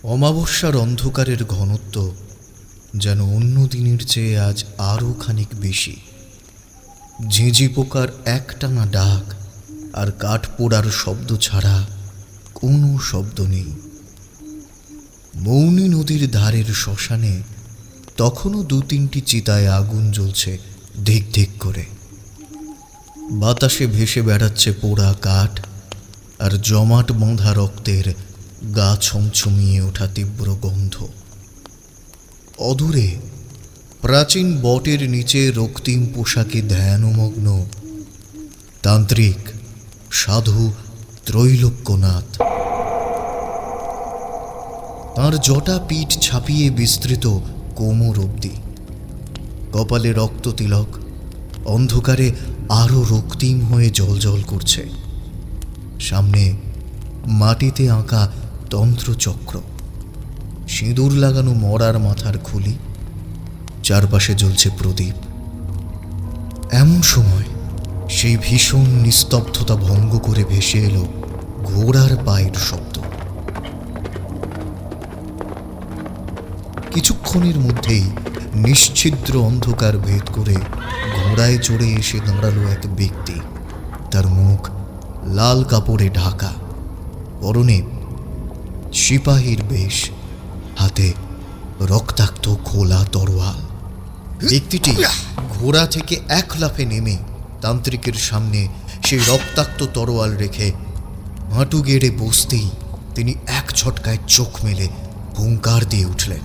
অমাবস্যার অন্ধকারের ঘনত্ব যেন অন্য দিনের চেয়ে আজ আরও খানিক বেশি। ঝিঁঝি পোকার একটানা ডাক আর কাঠ পোড়ার শব্দ ছাড়া কোনো শব্দ নেই। মৌনী নদীর ধারের শ্মশানে তখনও 2-3টি চিতায় আগুন জ্বলছে ধিক ধিক করে। বাতাসে ভেসে বেড়াচ্ছে পোড়া কাঠ আর জমাট বাঁধা রক্তের গা ছমছমিয়ে ওঠা তীব্র গন্ধ। অদূরে প্রাচীন বটের নিচে রক্তিম পোশাকে ধ্যানমগ্ন তান্ত্রিক সাধু ত্রৈলোক্যনাথ। তাঁর জটা পিঠ ছাপিয়ে বিস্তৃত কোমর অবধি, কপালে রক্ত তিলক অন্ধকারে আরো রক্তিম হয়ে জ্বলজ্বল করছে। সামনে মাটিতে আঁকা তন্ত্রচক্র, সিঁদুর লাগানো মরার মাথার খুলি, চারপাশে জ্বলছে প্রদীপ। এমন সময় সেই ভীষণ নিস্তব্ধতা ভঙ্গ করে ভেসে এলো ঘোড়ার পায়ের শব্দ। কিছুক্ষণের মধ্যেই নিশ্ছিদ্র অন্ধকার ভেদ করে ঘোড়ায় চড়ে এসে দাঁড়ালো এক ব্যক্তি। তার মুখ লাল কাপড়ে ঢাকা, পরনে সিপাহীর বেশ, হাতে রক্তাক্ত খোলা তরোয়াল। ব্যক্তিটি ঘোড়া থেকে এক লাফে নেমে তান্ত্রিকের সামনে সেই রক্তাক্ত তরোয়াল রেখে হাঁটু গেড়ে বসতেই তিনি এক ঝটকায় চোখ মেলে হুঙ্কার দিয়ে উঠলেন,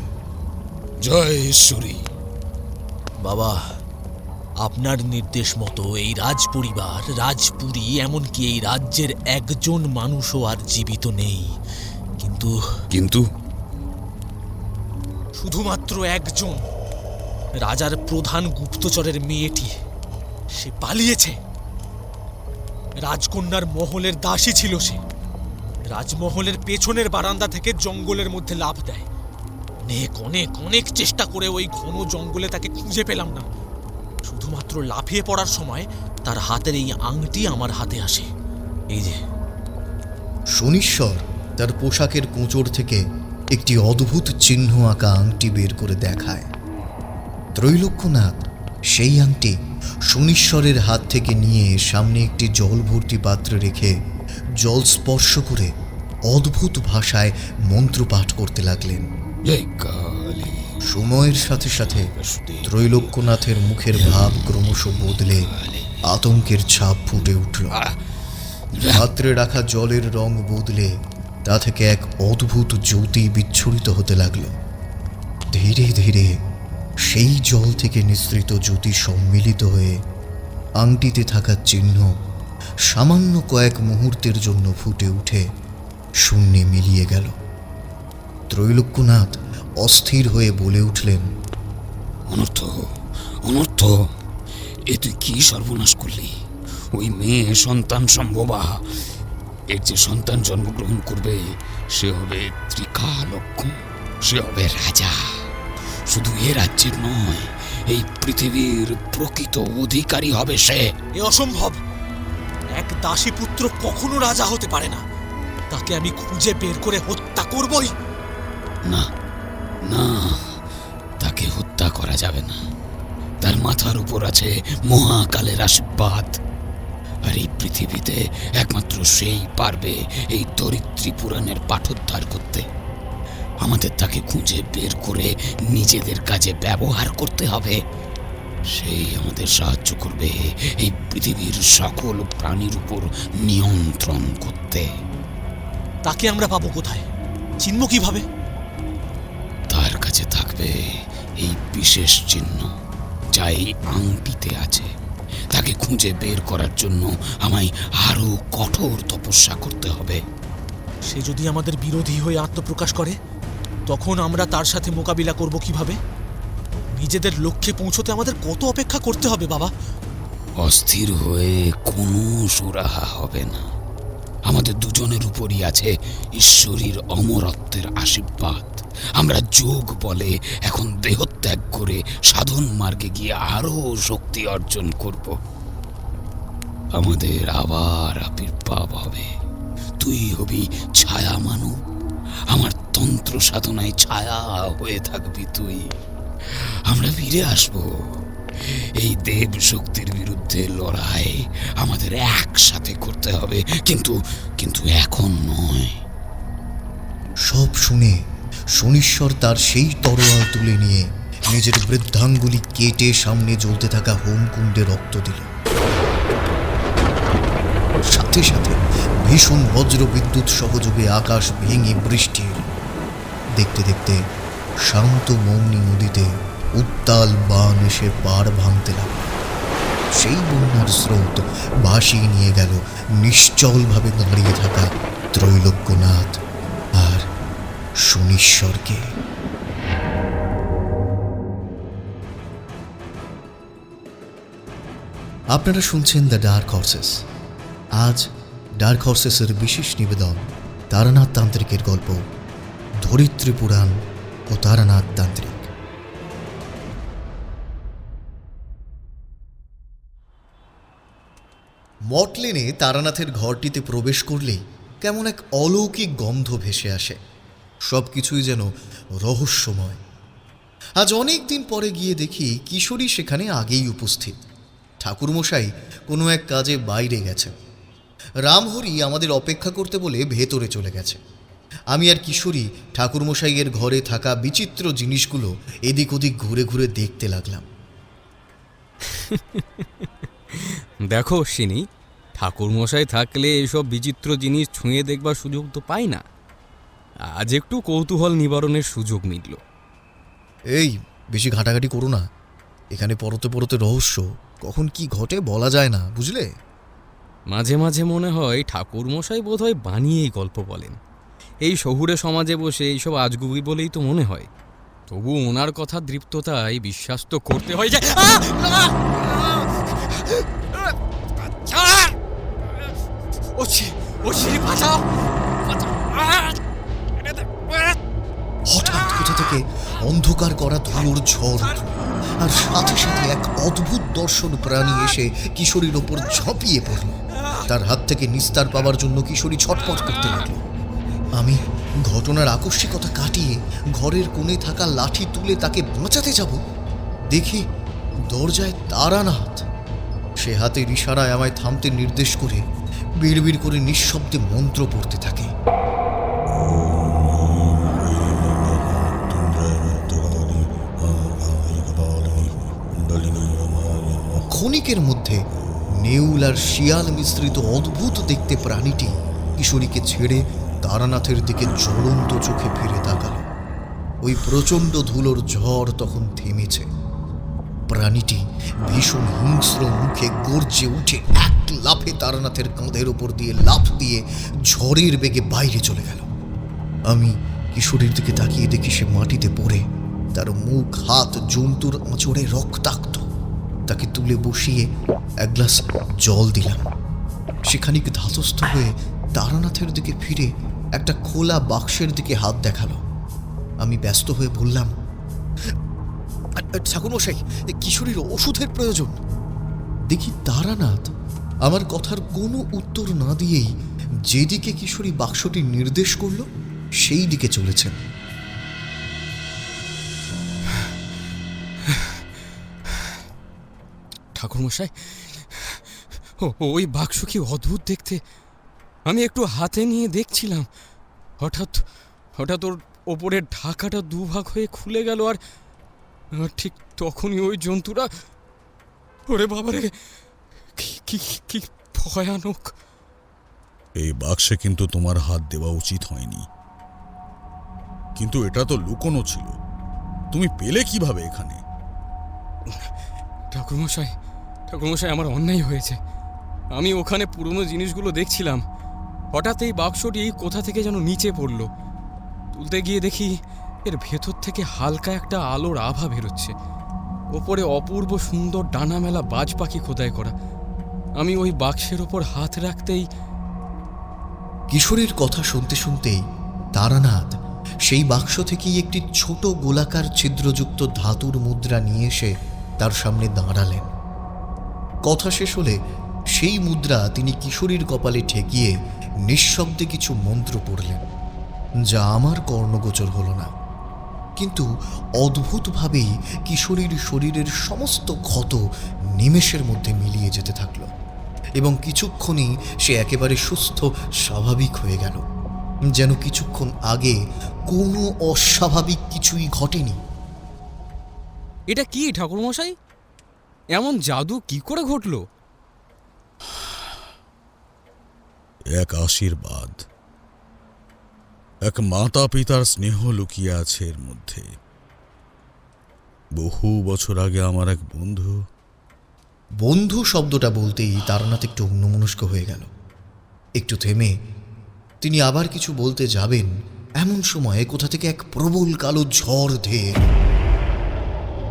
জয় ঈশ্বরী। বাবা, আপনার নির্দেশ মতো এই রাজপরিবার, রাজপুরী, এমনকি এই রাজ্যের একজন মানুষও আর জীবিত নেই। কিন্তু শুধুমাত্র একজন, রাজার প্রধান গুপ্তচরের মেয়েটি, সে পালিয়েছে। রাজকন্যার মহলের দাসী ছিল সে। রাজমহলের পেছনের বারান্দা থেকে জঙ্গলের মধ্যে লাফ দেয়। অনেক অনেক অনেক চেষ্টা করে ওই ঘন জঙ্গলে তাকে খুঁজে পেলাম না। শুধুমাত্র লাফিয়ে পড়ার সময় তার হাতের এই আংটি আমার হাতে আসে। এই যে। শনিশ্বর তার পোশাকের কোঁচড় থেকে একটি অদ্ভুত চিহ্ন আঁকা আংটি বের করে দেখায়। ত্রৈলোক্যনাথ সেই আংটি শনিশ্বরের হাত থেকে নিয়ে সামনে একটি জল ভর্তি পাত্রে রেখে জল স্পর্শ করে অদ্ভুত ভাষায় মন্ত্রপাঠ করতে লাগলেন। সময়ের সাথে সাথে ত্রৈলোক্যনাথের মুখের ভাব ক্রমশ বদলে আতঙ্কের ছাপ ফুটে উঠল। পাত্রে রাখা জলের রং বদলে তা থেকে এক অদ্ভুত জ্যোতি বিচ্ছুরিত হতে লাগল। ধীরে ধীরে সেই জল থেকে নিঃসৃত জ্যোতি সম্মিলিত হয়ে আংটিতে থাকা চিহ্ন সামান্য কয়েক মুহূর্তের জন্য ফুটে উঠে শূন্যে মিলিয়ে গেল। ত্রৈলোক্যনাথ অস্থির হয়ে বলে উঠলেন, অনর্থ, অনর্থ, এ তুই কি সর্বনাশ করলি? ওই মেয়ে সন্তান সম্ভবা। এর যে সন্তান জন্মগ্রহণ করবে সে হবে ত্রিকালজ্ঞ, সে হবে রাজা। শুধু এ রাজ্যের নয়, এই পৃথিবীর প্রকৃত অধিকারী হবে সে। এ অসম্ভব। এক দাসী পুত্র কখনো রাজা হতে পারে না। তাকে আমি খুঁজে বের করে হত্যা করবই। না না, তাকে হত্যা করা যাবে না। তার মাথার উপর আছে মহাকালের আশীর্বাদ, আর এই পৃথিবীতে একমাত্র সেই পারবে এই ধরিত্রী পুরাণের পাঠোদ্ধার করতে। আমাদের তাকে খুঁজে বের করে নিজেদের কাজে ব্যবহার করতে হবে। সেই আমাদের সাহায্য করবে এই পৃথিবীর সকল প্রাণীর উপর নিয়ন্ত্রণ করতে। তাকে আমরা পাবো কোথায়? চিনব কিভাবে? তার কাছে থাকবে এই বিশেষ চিহ্ন যা এই আংটিতে আছে। তাকে খুঁজে বের করার জন্য আমায় আরো কঠোর তপস্যা করতে হবে। সে যদি আমাদের বিরোধী হয়ে আত্মপ্রকাশ করে, তখন আমরা তার সাথে মোকাবিলা করব কিভাবে? নিজেদের লক্ষ্যে পৌঁছতে আমাদের কত অপেক্ষা করতে হবে বাবা? অস্থির হয়ে কোনো সুরাহা হবে না। আমাদের দুজনের উপরই আছে ঈশ্বরীর অমরত্বের আশীর্বাদ। আমরা যোগ বলে এখন দেহত্যাগ করে সাধন মার্গে গিয়ে আরো শক্তি অর্জন করব। আমাদের আবার আবির্ভাব হবে। তুই হবি ছায়া মানব, আমার মন্ত্র সাধনায় ছায়া হয়ে থাকবি তুই। আমরা ফিরে আসব। এই দেব শক্তির বিরুদ্ধে লড়াই আমাদের একসাথে করতে হবে, কিন্তু কিন্তু এখন নয়। সব শুনে শনিশ্বর তার সেই তরোয়াল তুলে নিয়ে নিজের বৃদ্ধাঙ্গুলি কেটে সামনে জ্বলতে থাকা হোমকুণ্ডে রক্ত দিল। সাথে সাথে ভীষণ বজ্র বিদ্যুৎ সহযোগে আকাশ ভেঙে বৃষ্টি এলো। দেখতে দেখতে শান্ত মৌনী নদীতে উত্তাল বান এসে পাড় ভাঙতে লাগল। সেই বন্যার স্রোত ভাসিয়ে নিয়ে গেল নিশ্চলভাবে দাঁড়িয়ে থাকা ত্রৈলোক্যনাথ আর শনিশ্বরকে। আপনারা শুনছেন দ্য ডার্ক হর্সেস। আজ ডার্ক হর্সেসের বিশেষ নিবেদন তারানাথ তান্ত্রিকের গল্প ধরিত্রী পুরাণ ও তারানাথ তান্ত্রিক। মটলেনে তারানাথের ঘরটিতে প্রবেশ করলেই কেমন এক অলৌকিক গন্ধ ভেসে আসে। সব কিছুই যেন রহস্যময়। আজ অনেক দিন পরে গিয়ে দেখি কিশোরী সেখানে আগেই উপস্থিত। ঠাকুরমশাই কোনো এক কাজে বাইরে গেছেন। রামহরি আমাদের অপেক্ষা করতে বলে ভেতরে চলে গেছে। আমি আর কিশোরী ঠাকুরমশাইয়ের ঘরে থাকা বিচিত্র জিনিসগুলো এদিক ওদিক ঘুরে ঘুরে দেখতে লাগলাম। দেখো অশ্বিনী, ঠাকুরমশাই থাকলে এইসব বিচিত্র জিনিস ছুঁয়ে দেখবার সুযোগ তো পাই না। আজ একটু কৌতূহল নিবারণের সুযোগ মিলল। এই বেশি ঘাটাঘাটি করো না, এখানে পরতে পরতে রহস্য, কখন কি ঘটে বলা যায় না, বুঝলে? মাঝে মাঝে মনে হয় ঠাকুরমশাই বোধহয় বানিয়েই গল্প বলেন। এই শহুরে সমাজে বসে এইসব আজগুবি বলেই তো মনে হয়। তবু ওনার কথা দৃপ্ততায় বিশ্বাস তো করতে হয় যে হঠাৎ কোথা থেকে অন্ধকার করা ধুলোর ঝড় উঠল, আর সাথে সাথে এক অদ্ভুত দর্শন প্রাণী এসে কিশোরীর ওপর ঝাঁপিয়ে পড়ল। তার হাত থেকে নিস্তার পাওয়ার জন্য কিশোরী ছটফট করতে লাগল। আমি ঘটনার আকস্মিকতা কাটিয়ে ঘরের কোণে থাকা লাঠি তুলে তাকে বাঁচাতে যাব, দেখি দরজায় তারানাথ। সে হাতের ইশারায় আমায় থামতে নির্দেশ করে বিড়বিড় করে নিঃশব্দে মন্ত্র পড়তে থাকে। ক্ষণিকের মধ্যে নেউল আর শিয়াল মিশ্রিত অদ্ভুত দেখতে প্রাণীটি কিশোরীকে ছেড়ে তারানাথের দিকে জ্বলন্ত চোখে ফিরে তাকাল। ওই প্রচণ্ড ধুলোর ঝড় তখন থেমেছে। প্রাণীটি ভীষণ হিংস্র মুখে গর্জে উঠে এক লাফে তারানাথের কাঁধের ওপর দিয়ে লাফ দিয়ে ঝড়ের বেগে বাইরে চলে গেল। আমি কিশোরীর দিকে তাকিয়ে দেখি সে মাটিতে পড়ে, তার মুখ হাত জন্তুর আঁচড়ে রক্তাক্ত। তাকে তুলে বসিয়ে এক গ্লাস জল দিলাম। সে খানিক ধাতস্থ হয়ে তারানাথের দিকে ফিরে একটা খোলা বাক্সের দিকে হাত দেখালো। আমি ব্যস্ত হয়ে বললাম, ঠাকুরমশাই, কিশোরীর ওষুধের প্রয়োজন। দেখি তারানাথ আমার কথার কোনো উত্তর না দিয়েই যেদিকে কিশোরী বাক্সটি নির্দেশ করল সেই দিকে চলেছেন। ঠাকুরমশাই, ওই বাক্স কি অদ্ভুত দেখতে। আমি একটু হাতে নিয়ে দেখছিলাম, হঠাৎ হঠাৎ ওর ওপরের ঢাকাটা দুভাগ হয়ে খুলে গেল, আর ঠিক তখনই ওই জন্তুটা, ওরে বাবারে, কি কি ভয়ানক! এই বাক্সে কিন্তু তোমার হাত দেওয়া উচিত হয়নি, কিন্তু এটা তো লুকোনো ছিল, তুমি পেলে কিভাবে এখানে? ঠাকুরমশাই, আমার অন্যায় হয়েছে। আমি ওখানে পুরনো জিনিসগুলো দেখছিলাম, হঠাৎ এই বাক্সটি কোথা থেকে যেন নিচে পড়ল। তুলতে গিয়ে দেখি এর ভেতর থেকে হালকা একটা আলোর আভা বেরোচ্ছে। ওপরে অপূর্ব সুন্দর ডানা মেলা বাজ পাখি খোদাই করা। আমি ওই বাক্সের ওপর হাত রাখতেই... কিশোরীর কথা শুনতে শুনতেই তারানাথ সেই বাক্স থেকেই একটি ছোট গোলাকার ছিদ্রযুক্ত ধাতুর মুদ্রা নিয়ে এসে তার সামনে দাঁড়ালেন। কথা শেষ হলে সেই মুদ্রা তিনি কিশোরীর কপালে ঠেকিয়ে নিঃশব্দে কিছু মন্ত্র পড়লেন। যা আমার কর্ণগোচর হলো না। কিন্তু অদ্ভুতভাবেই কিশোরীর শরীরের সমস্ত ক্ষত নিমেষের মধ্যে মিলিয়ে যেতে থাকলো এবং কিছুক্ষণই সে একেবারে সুস্থ স্বাভাবিক হয়ে গেল, যেন কিছুক্ষণ আগে কোনো অস্বাভাবিক কিছুই ঘটেনি। এটা কি ঠাকুরমশাই, এমন জাদু কি করে ঘটলো? এক আশীর্বাদ, এক মাতা পিতার স্নেহ লুকিয়ে আছে এর মধ্যে। বহু বছর আগে আমার এক বন্ধু বন্ধু শব্দটা বলতেই তারানাথ একটু অন্যমনস্ক হয়ে গেল। একটু থেমে তিনি আবার কিছু বলতে যাবেন, এমন সময়ে কোথা থেকে এক প্রবল কালো ঝড় ধেয়ে এলো।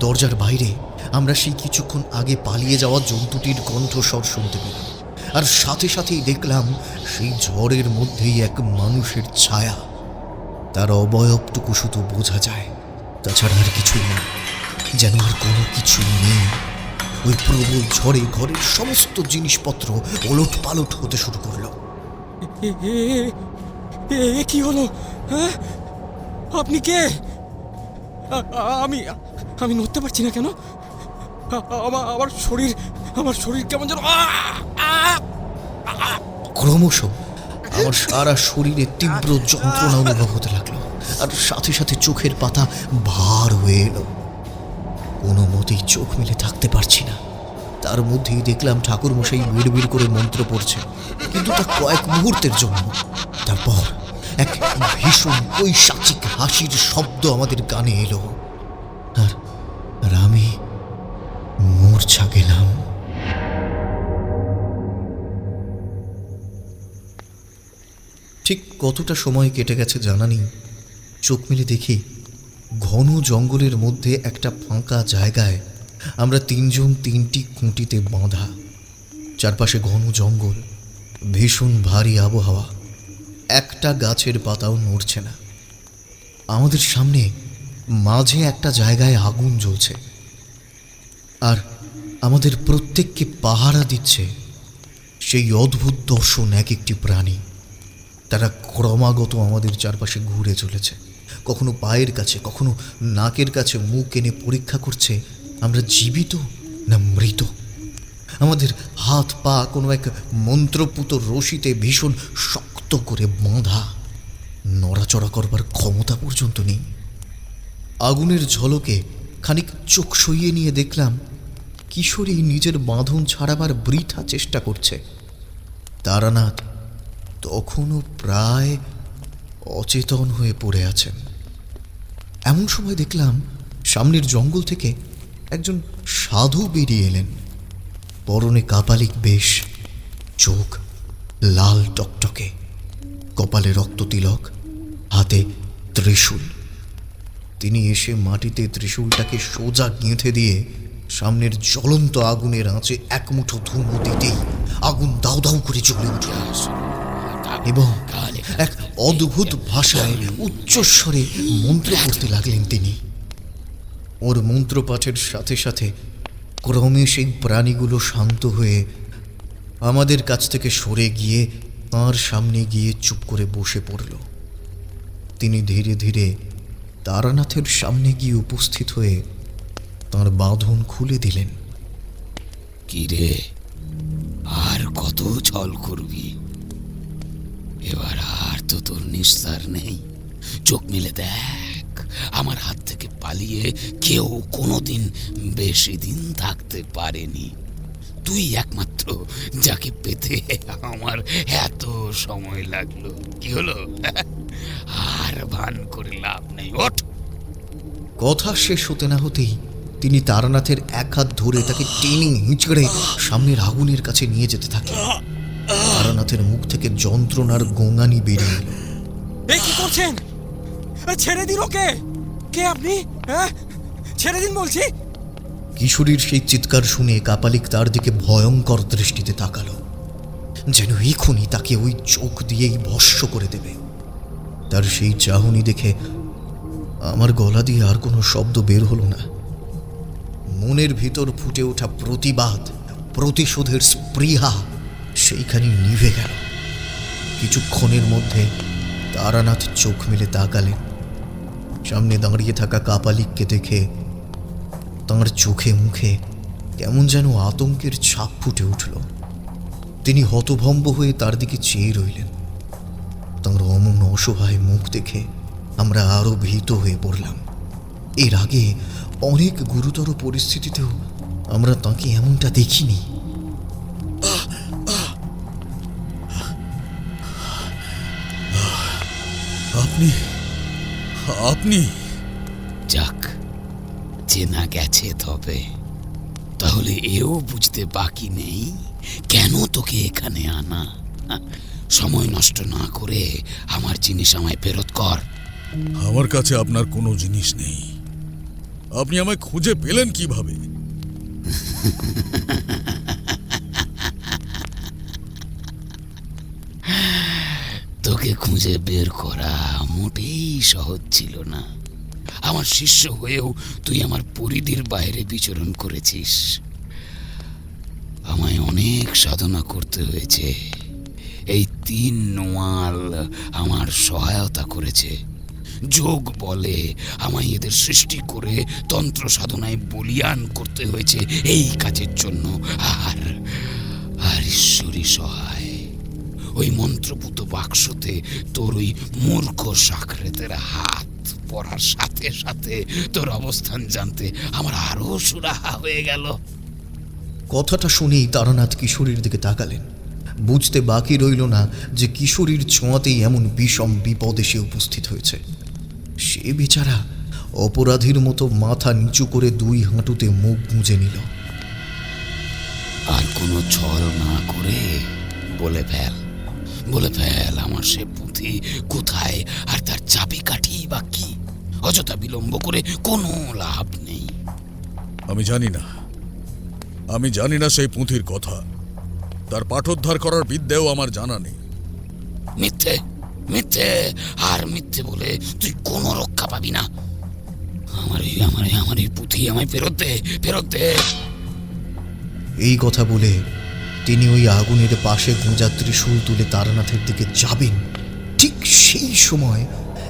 দরজার বাইরে আমরা সেই কিছুক্ষণ আগে পালিয়ে যাওয়া জন্তুটির কণ্ঠস্বর শুনতে পেলাম, আর সাথে সাথেই দেখলাম সেই ঝড়ের মধ্যেই এক মানুষের ছায়া। তার অবয়বটুকু শুধু বোঝা যায়, তাছাড়া আর কিছুই না, যেন আর কোনো কিছুই নেই। ওই প্রবল ঝড়ে ঘরের সমস্ত জিনিসপত্র ওলট পালট হতে শুরু করলো। কি হলো? হ্যাঁ, আপনি কে? আমি আমি নড়তে পারছি না কেন? আমার শরীর কেমন যেন ক্রমশ আমার সারা শরীরে তীব্র যন্ত্রণা অনুভব হতে লাগলো, আর সাথে সাথে চোখের পাতা ভার হয়ে এলো। কোনো মতেই চোখ মেলে থাকতে পারছি না। তার মধ্যেই দেখলাম ঠাকুরমশাই বিড়বিড় করে মন্ত্র পড়ছে, কিন্তু তা কয়েক মুহূর্তের জন্য। তারপর এক ভীষণ পৈশাচিক হাসির শব্দ আমাদের কানে এলো, আর আমি মূর্ছা গেলাম। ঠিক কতটা সময় কেটে গেছে জানা নেই। চোখ মেলে দেখি ঘন জঙ্গলের মধ্যে একটা ফাঁকা জায়গায় আমরা তিনজন তিনটি খুঁটিতে বাঁধা। চারপাশে ঘন জঙ্গল, ভীষণ ভারী আবহাওয়া, একটা গাছের পাতাও নড়ছে না। আমাদের সামনে মাঝে একটা জায়গায় আগুন জ্বলছে, আর আমাদের প্রত্যেককে পাহারা দিচ্ছে সেই অদ্ভুত দর্শন এক একটি প্রাণী। তারা ক্রমাগত আমাদের চারপাশে ঘুরে চলেছে, কখনো পায়ের কাছে, কখনো নাকের কাছে মুখ এনে পরীক্ষা করছে আমরা জীবিত না মৃত। আমাদের হাত পা কোনো এক মন্ত্রপুত রশিতে ভীষণ শক্ত করে বাঁধা, নড়াচড়া করবার ক্ষমতা পর্যন্ত নেই। আগুনের ঝলকে খানিক চোখ সইয়ে নিয়ে দেখলাম কিশোরী নিজের বাঁধন ছাড়াবার বৃথা চেষ্টা করছে। তারানাথ তখনও প্রায় অচেতন হয়ে পড়ে আছেন। এমন সময় দেখলাম সামনের জঙ্গল থেকে একজন সাধু বেরিয়ে এলেন। পরনে কাপালিক বেশ, চোখ লাল টকটকে, কপালে রক্ততিলক, হাতে ত্রিশূল। তিনি এসে মাটিতে ত্রিশূলটাকে সোজা গেঁথে দিয়ে সামনের জ্বলন্ত আগুনের আঁচে এক মুঠো ধুমো দিতেই আগুন দাউ দাউ করে জ্বলে উঠল এবং এক অদ্ভুত ভাষায় উচ্চস্বরে মন্ত্র পড়তে লাগলেন তিনি। ওর মন্ত্রপাঠের সাথে সাথে ক্রমে সেই প্রাণীগুলো শান্ত হয়ে আমাদের কাছ থেকে সরে গিয়ে তাঁর সামনে গিয়ে চুপ করে বসে পড়ল। তিনি ধীরে ধীরে তারানাথের সামনে গিয়ে উপস্থিত হয়ে তাঁর বাঁধন খুলে দিলেন। কি রে, আর কত ছল করবি? এবার আর তো তোর নিস্তার নেই। চোখ মেলে দেখ, আমার হাত থেকে পালিয়ে কেউ কোনোদিন বেশি দিন থাকতে পারেনি। তুই একমাত্র যাকে পেতে আমার এত সময় লাগলো। কি হলো? আর ভান করে লাভ নেই, ওঠ। কথা শেষ হতে না হতেই তিনি তারানাথের এক হাত ধরে তাকে টেনে হিঁচড়ে সামনের আগুনের কাছে নিয়ে যেতে থাকলেন। তারানাথের মুখ থেকে যন্ত্রণার গোঙানি বেরিয়ে এলো। কি করছেন? ছেড়ে দিন ওকে। কে আপনি? হ্যাঁ, ছেড়ে দিন বলছি। কিশোরীর সেই চিৎকার শুনে কাপালিক তার দিকে ভয়ঙ্কর দৃষ্টিতে তাকালো, যেন এখনই তাকে ওই চোখ দিয়েই ভস্ম করে দেবে। তার সেই চাহনি দেখে আমার গলা দিয়ে আর কোনো শব্দ বের হলো না। মনের ভিতর ফুটে ওঠা প্রতিবাদ, প্রতিশোধের স্পৃহা সেইখানে নিভে গেল। কিছুক্ষণের মধ্যে তারানাথ চোখ মেলে তাকালেন। সামনে দাঁড়িয়ে থাকা কাপালিককে দেখে তাঁর চোখে মুখে কেমন যেন আতঙ্কের ছাপ ফুটে উঠল। তিনি হতভম্ব হয়ে তার দিকে চেয়ে রইলেন। তাঁর অমন অসহায় মুখ দেখে আমরা আরো ভীত হয়ে পড়লাম। এর আগে অনেক গুরুতর পরিস্থিতিতেও আমরা তাঁকে এমনটা দেখিনি। আপনি আপনি যাক, চেনা গেছে। তবে তাহলে এও বুঝতে বাকি নেই কেন তোকে এখানে আনা। সময় নষ্ট না করে আমার জিনিস আমায় ফেরত কর। আমার কাছে আপনার কোনো জিনিস নেই। আপনি আমায় খুঁজে পেলেন কিভাবে? তোকে খুঁজে বের করা মোটেই সহজ ছিল না। আমার শিষ্য হয়েও তুই আমার পরিধির বাইরে বিচরণ করেছিস। আমায় অনেক সাধনা করতে হয়েছে। এই 3 নোয়াল আমার সহায়তা করেছে। যোগ বলে আমায় এদের সৃষ্টি করে তন্ত্র সাধনায় বলিয়ান করতে হয়েছে এই কাজের জন্য। আর ঈশ্বরী সহায়, ওই মন্ত্রপুত বাক্সতে তোর ওই মূর্খ সাকরেতের হাত পড়ার সাথে সাথে তোর অবস্থান জানতে আমার আরো সুরাহা হয়ে গেল। কথাটা শুনেই তারানাথ কিশোরীর দিকে তাকালেন। বুঝতে বাকি রইল না যে কিশোরীর ছোঁয়াতেই এমন বিষম বিপদ এসে উপস্থিত হয়েছে। সে বেচারা অপরাধীর মতো মাথা নিচু করে 2 হাঁটুতে মুখ গুঁজে নিল। আর কোনো ছল না করে বলে ফেল আমার সে পুঁথি কোথায়, আর তার চাবিকাঠি বা কি। অযথা বিলম্ব করে কোনো লাভ নেই। আমি জানি না সেই পুঁথির কথা। তার পাঠোদ্ধার করার বিদ্যেও আমার জানা নেই। মিথ্যে আর মিথ্যে বলে তুই কোনো রক্ষা পাবি না। আমার এই পুঁথি আমায় ফেরত দে। এই কথা বলে তিনি ওই আগুনের পাশে গোঁজা ত্রিশূল তুলে তারানাথের দিকে যাবেন। ঠিক সেই সময়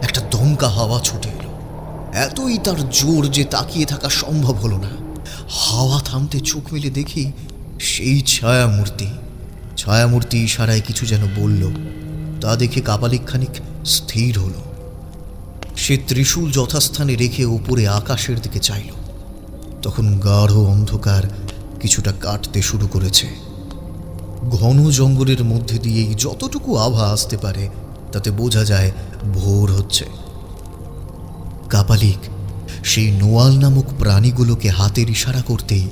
একটা দমকা হাওয়া ছুটে এলো। এতই তার জোর যে তাকিয়ে থাকা সম্ভব হলো না। হাওয়া থামতে চোখ মেলে দেখি সেই ছায়ামূর্তি ইশারায় কিছু যেন বলল। তা দেখে কাপালিক খানিক স্থির হলো। সে ত্রিশূল যথাস্থানে রেখে উপরে আকাশের দিকে চাইল। তখন গাঢ় অন্ধকার কিছুটা কাটতে শুরু করেছে। ঘন জঙ্গলের মধ্যে দিয়েই যতটুকু আভা আসতে পারে তাতে বোঝা যায় ভোর হচ্ছে। কাপালিক সেই নোয়াল নামক প্রাণীগুলোকে হাতের ইশারা করতেই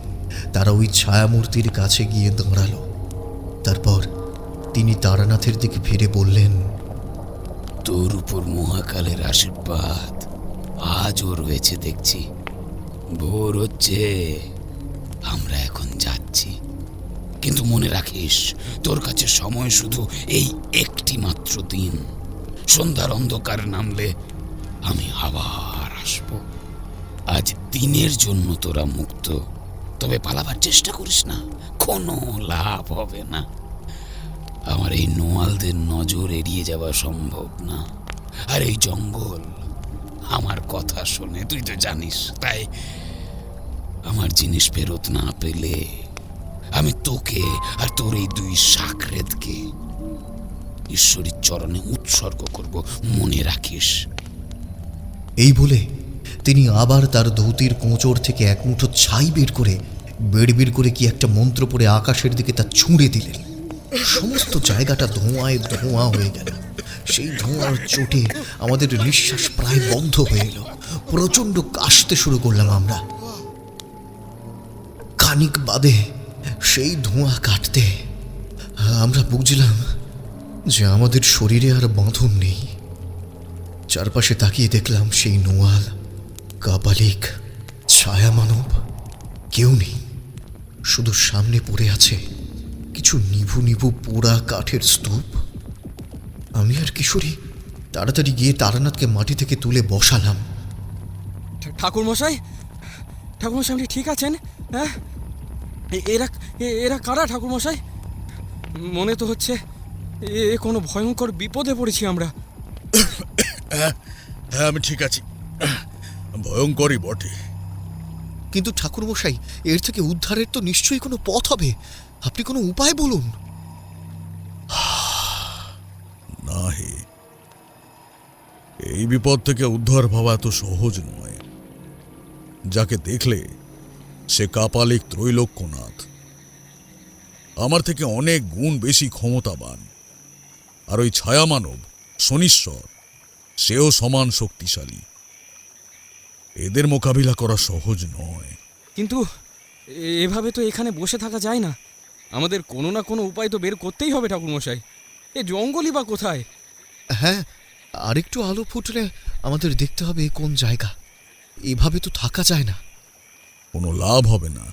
তারা ওই ছায়ামূর্তির কাছে গিয়ে দাঁড়ালো। তারপর তিনি তারানাথের দিকে ফিরে বললেন, তোর উপর মহাকালের আশীর্বাদ আজও রয়েছে দেখছি। ভোর হচ্ছে, আমরা এখন যাচ্ছি। কিন্তু মনে রাখিস, তোর কাছে সময় শুধু এই একটি মাত্র দিন। সন্ধ্যার অন্ধকার নামলে আমি আবার আসব। আজ দিনের জন্য তোরা মুক্ত, তবে পালাবার চেষ্টা করিস না, কোনো লাভ হবে না। আমার এই নোয়ালদের নজর এড়িয়ে যাওয়া সম্ভব না। আর এই জঙ্গল আমার কথা শোনে, তুই তো জানিস। তাই আমার জিনিস ফেরত না পেলে আমি তোকে আর তোর এই 2 সাকরেতকে ঈশ্বরের চরণে উৎসর্গ করব, মনে রাখিস। এই বলে তিনি আবার তার ধুতির কোঁচড় থেকে এক মুঠো ছাই বের করে বেড়বিড় করে কি একটা মন্ত্র পড়ে আকাশের দিকে তা ছুঁড়ে দিলেন। সমস্ত জায়গাটা ধোঁয়ায় ধোঁয়া হয়ে গেল। সেই ধোঁয়ার চোটে আমাদের নিঃশ্বাস প্রায় বন্ধ হয়ে এলো। প্রচণ্ড কাশতে শুরু করলাম আমরা। খানিক বাদে সেই ধোঁয়া কাটতে আমরা বুঝলাম যে আমাদের শরীরে আর বাঁধন নেই। চারপাশে তাকিয়ে দেখলাম সেই নোয়াল, কাপালিক, ছায়া মানব কেউ নেই। শুধু সামনে পড়ে আছে কিছু নিভু নিভু পোড়া কাঠের স্তূপ। আমি আর কিশোরী তাড়াতাড়ি গিয়ে তারানাথকে মাটি থেকে তুলে বসালাম। ঠাকুরমশাই, আপনি ঠিক আছেন? হ্যাঁ, এরা কারা ঠাকুরমশাই? মনে তো হচ্ছে কোনো ভয়ঙ্কর বিপদে পড়েছি আমরা। হ্যাঁ হ্যাঁ, আমি ঠিক আছি। ভয়ঙ্করই বটে। কিন্তু ঠাকুরমশাই, এর থেকে উদ্ধারের তো নিশ্চয়ই কোনো পথ হবে। আপনি কোনো উপায় বলুন। না হে, এই বিপদ থেকে উদ্ধার ভাবা এত সহজ নয়। যাকে দেখলে সে কাপালিক ত্রৈলোক্যনাথ, আমার থেকে অনেক গুণ বেশি ক্ষমতাবান। আর ওই ছায়া মানব শনিশ্বর, সেও সমান শক্তিশালী। এদের মোকাবিলা করা সহজ নয়। কিন্তু এভাবে তো এখানে বসে থাকা যায় না। আমাদের কোনো না কোনো উপায় তো বের করতেই হবে ঠাকুরমশাই। এ জঙ্গলই বা কোথায়? হ্যাঁ, আরেকটু আলো ফুটলে আমাদের দেখতে হবে কোন জায়গা। এভাবে তো থাকা যায় না। কোনো লাভ হবে না।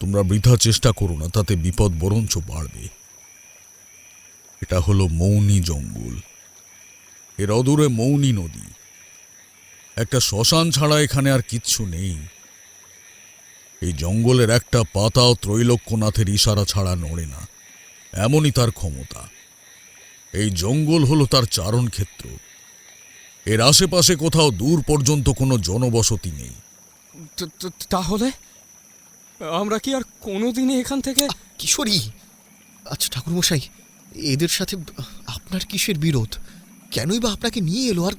তোমরা বৃথা চেষ্টা করো না, তাতে বিপদ বরঞ্চ বাড়বে। এটা হলো মৌনী জঙ্গল। এর অদূরে মৌনী নদী। একটা শ্মশান ছাড়া এখানে আর কিচ্ছু নেই। এই জঙ্গলের একটা পাতাও ত্রৈলোক্যনাথের ইশারা ছাড়া নড়ে না, এমনই তার ক্ষমতা। এই জঙ্গল হলো তার চারণ ক্ষেত্র। এর আশেপাশে কোথাও দূর পর্যন্ত কোনো জনবসতি নেই। তাহলে আমরা কি আর কোনোদিনই এখান থেকে? কিশোরী, আচ্ছা ঠাকুরমশাই, এদের সাথে আপনার কিসের বিরোধ? কেনই বা আপনাকে নিয়ে এলো, আর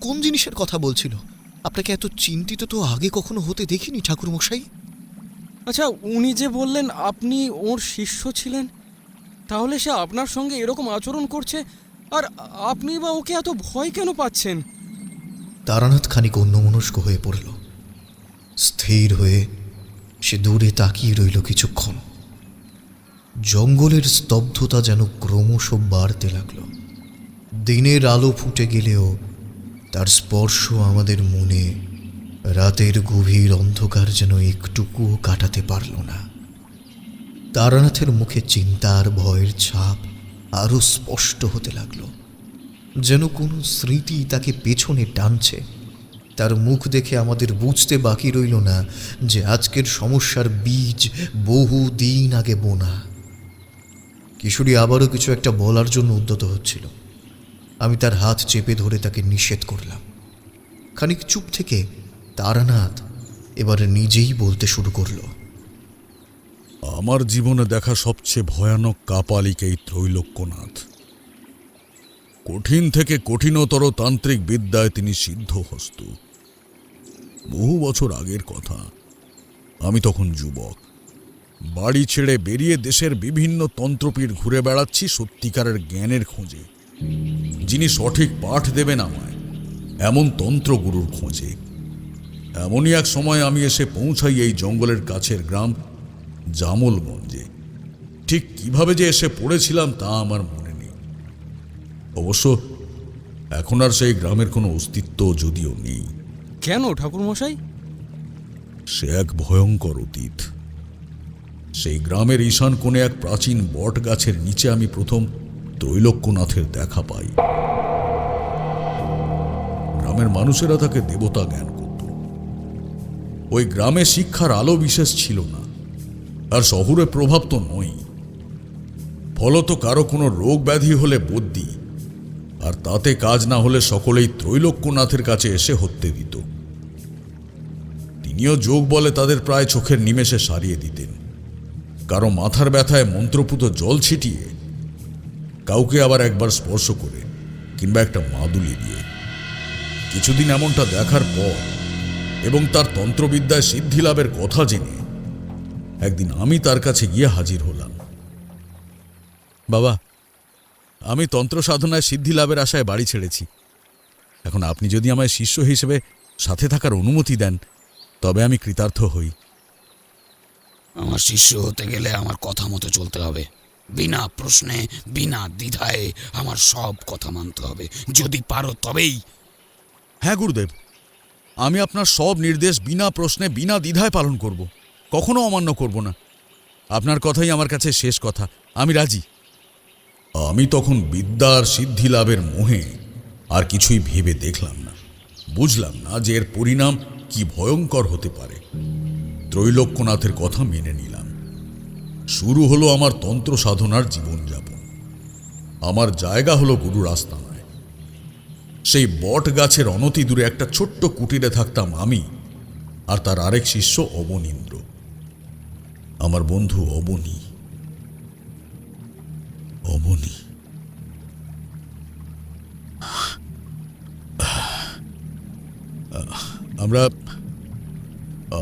কোন জিনিসের কথা বলছিল? আপনাকে এত চিন্তিত তো আগে কখনো হতে দেখিনি ঠাকুরমশাই। আচ্ছা, উনি যে বললেন আপনি ওর শিষ্য ছিলেন, তাহলে সে আপনার সঙ্গে এরকম আচরণ করছে, আর আপনি বা ওকে এত ভয় কেন পাচ্ছেন? তারানাথ খানিক অন্যমনস্ক হয়ে পড়ল। স্থির হয়ে সে দূরে তাকিয়ে রইল কিছুক্ষণ। জঙ্গলের স্তব্ধতা যেন ক্রমশ বাড়তে লাগল। দিনের আলো ফুটে গেলেও তার স্পর্শ আমাদের মনে রাতের গভীর অন্ধকার যেন একটুকুও কাটাতে পারল না। তারানাথের মুখে চিন্তা আর ভয়ের ছাপ আরো স্পষ্ট হতে লাগল, যেন কোনো স্মৃতি তাকে পেছনে টানছে। তার মুখ দেখে আমাদের বুঝতে বাকি রইল না যে আজকের সমস্যার বীজ বহু দিন আগে বোনা। কিশোরী আবারও কিছু একটা বলার জন্য উদ্যত হচ্ছিল। আমি তার হাত চেপে ধরে তাকে নিষেধ করলাম। খানিক চুপ থেকে তারানাথ এবারে নিজেই বলতে শুরু করলো। আমার জীবনে দেখা সবচেয়ে ভয়ানক কাপালিক এই ত্রৈলোক্যনাথ। কঠিন থেকে কঠিনতর তান্ত্রিক বিদ্যায় তিনি সিদ্ধহস্ত। বহু বছর আগের কথা। আমি তখন যুবক। বাড়ি ছেড়ে বেরিয়ে দেশের বিভিন্ন তন্ত্রপীঠ ঘুরে বেড়াচ্ছি সত্যিকারের জ্ঞানের খোঁজে, যিনি সঠিক পাঠ দেবেন আমায়, এমন তন্ত্রগুরুর খোঁজে। এমনই এক সময় আমি এসে পৌঁছাই এই জঙ্গলের কাছের গ্রাম জামলগঞ্জে। ঠিক কিভাবে যে এসে পড়েছিলাম তা আমার মনে নেই। অবশ্য এখন আর সেই গ্রামের কোনো অস্তিত্ব যদিও নেই। কেন ঠাকুরমশাই? সে এক ভয়ঙ্কর অতীত। সেই গ্রামের ঈশান কোণে এক প্রাচীন বট গাছের নিচে আমি প্রথম ত্রৈলোক্যনাথের দেখা পাই। গ্রামের মানুষেরা তাকে দেবতা জ্ঞান করত। ওই গ্রামে শিক্ষার আলো বিশেষ ছিল না, আর শহুরে প্রভাব তো নয়। ফলত কারো কোনো রোগ ব্যাধি হলে বদ্যি, আর তাতে কাজ না হলে সকলেই ত্রৈলোক্যনাথের কাছে এসে হত্যে দিত। তিনিও যোগ বলে তাদের প্রায় চোখের নিমেষে সারিয়ে দিতেন। কারো মাথার ব্যথায় মন্ত্রপুত জল ছিটিয়ে, কাউকে আবার একবার স্পর্শ করে, কিংবা একটা মাদুলি দিয়ে। কিছুদিন এমনটা দেখার পর এবং তার তন্ত্রবিদ্যায় সিদ্ধি লাভের কথা জেনে একদিন আমি তার কাছে গিয়ে হাজির হলাম। বাবা, আমি তন্ত্র সাধনায় সিদ্ধি লাভের আশায় বাড়ি ছেড়েছি। এখন আপনি যদি আমায় শিষ্য হিসেবে সাথে থাকার অনুমতি দেন, তবে আমি কৃতার্থ হই। আমার শিষ্য হতে গেলে আমার কথা মতো চলতে হবে। বিনা প্রশ্নে, বিনা দ্বিধায় আমার সব কথা মানতে হবে। যদি পারো তবেই। হ্যাঁ গুরুদেব, আমি আপনার সব নির্দেশ বিনা প্রশ্নে, বিনা দ্বিধায় পালন করব। কখনো অমান্য করব না। আপনার কথাই আমার কাছে শেষ কথা। আমি রাজি। আমি তখন বিদ্যা আর সিদ্ধি লাভের মোহে আর কিছুই ভেবে দেখলাম না, বুঝলাম না যে এর পরিণাম কি ভয়ঙ্কর হতে পারে। ত্রৈলোক্যনাথের কথা মেনে নিলাম। শুরু হলো আমার তন্ত্র সাধনার জীবনযাপন। আমার জায়গা হলো গুরুর আস্তানায়। সেই বট গাছের অনতি দূরে একটা ছোট্ট কুটিরে থাকতাম আমি আর তার আরেক শিষ্য অবনীন্দ্র, আমার বন্ধু অবনী। অবনী আমরা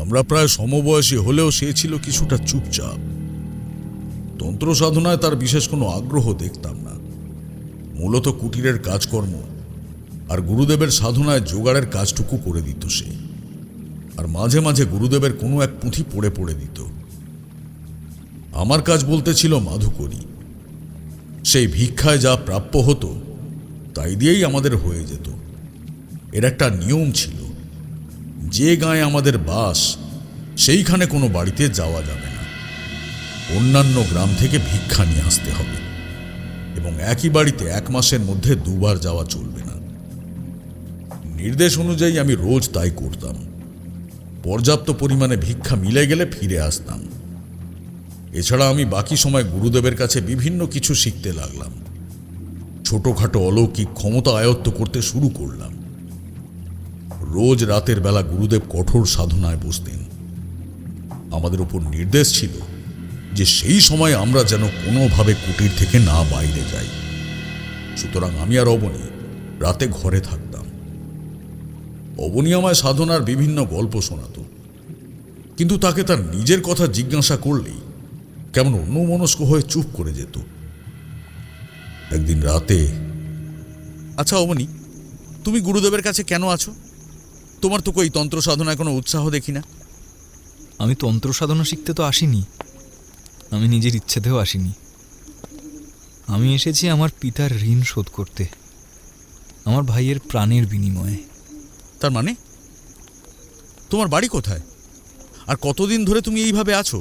আমরা প্রায় সমবয়সী হলেও সে ছিল কিছুটা চুপচাপ। তন্ত্র সাধনায় তার বিশেষ কোনো আগ্রহ দেখতাম না। মূলত কুটিরের কাজকর্ম আর গুরুদেবের সাধনায় জোগাড়ের কাজটুকু করে দিত সে। আর মাঝে মাঝে গুরুদেবের কোনো এক পুঁথি পড়ে পড়ে দিত। আমার কাজ বলতে ছিল মাধুকরী। সেই ভিক্ষায় যা প্রাপ্য হতো তাই দিয়েই আমাদের হয়ে যেত। এর একটা নিয়ম ছিল, যে গাঁয়ে আমাদের বাস সেইখানে কোনো বাড়িতে যাওয়া যাবে না। অন্যান্য গ্রাম থেকে ভিক্ষা নিয়ে আসতে হবে এবং একই বাড়িতে 1 মাসের মধ্যে 2 বার যাওয়া চলবে না। নির্দেশ অনুযায়ী আমি রোজ তাই করতাম। পর্যাপ্ত পরিমাণে ভিক্ষা মিলে গেলে ফিরে আসতাম। এছাড়া আমি বাকি সময় গুরুদেবের কাছে বিভিন্ন কিছু শিখতে লাগলাম। ছোটখাটো অলৌকিক ক্ষমতা আয়ত্ত করতে শুরু করলাম। রোজ রাতের বেলা গুরুদেব কঠোর সাধনায় বসতেন। আমাদের উপর নির্দেশ ছিল যে সেই সময় আমরা যেন কোনোভাবে কুটির থেকে না বাইরে যাই। সুতরাং আমি আর অবনী রাতে ঘরে থাকতাম। অবনী আমায় সাধনার বিভিন্ন গল্প শোনাত, কিন্তু তাকে তার নিজের কথা জিজ্ঞাসা করলেই কেমন অন্যমনস্ক হয়ে চুপ করে যেত। একদিন রাতে, আচ্ছা অবনী, তুমি গুরুদেবের কাছে কেন আছো? তোমার তো কই তন্ত্র সাধনায় কোনো উৎসাহ দেখি না। আমি তন্ত্র সাধনা শিখতে তো আসিনি, আমি নিজের ইচ্ছেতেও আসিনি। আমি এসেছি আমার পিতার ঋণ শোধ করতে, আমার ভাইয়ের প্রাণের বিনিময়ে। তার মানে তোমার বাড়ি কোথায় আর কতদিন ধরে তুমি এইভাবে আছো?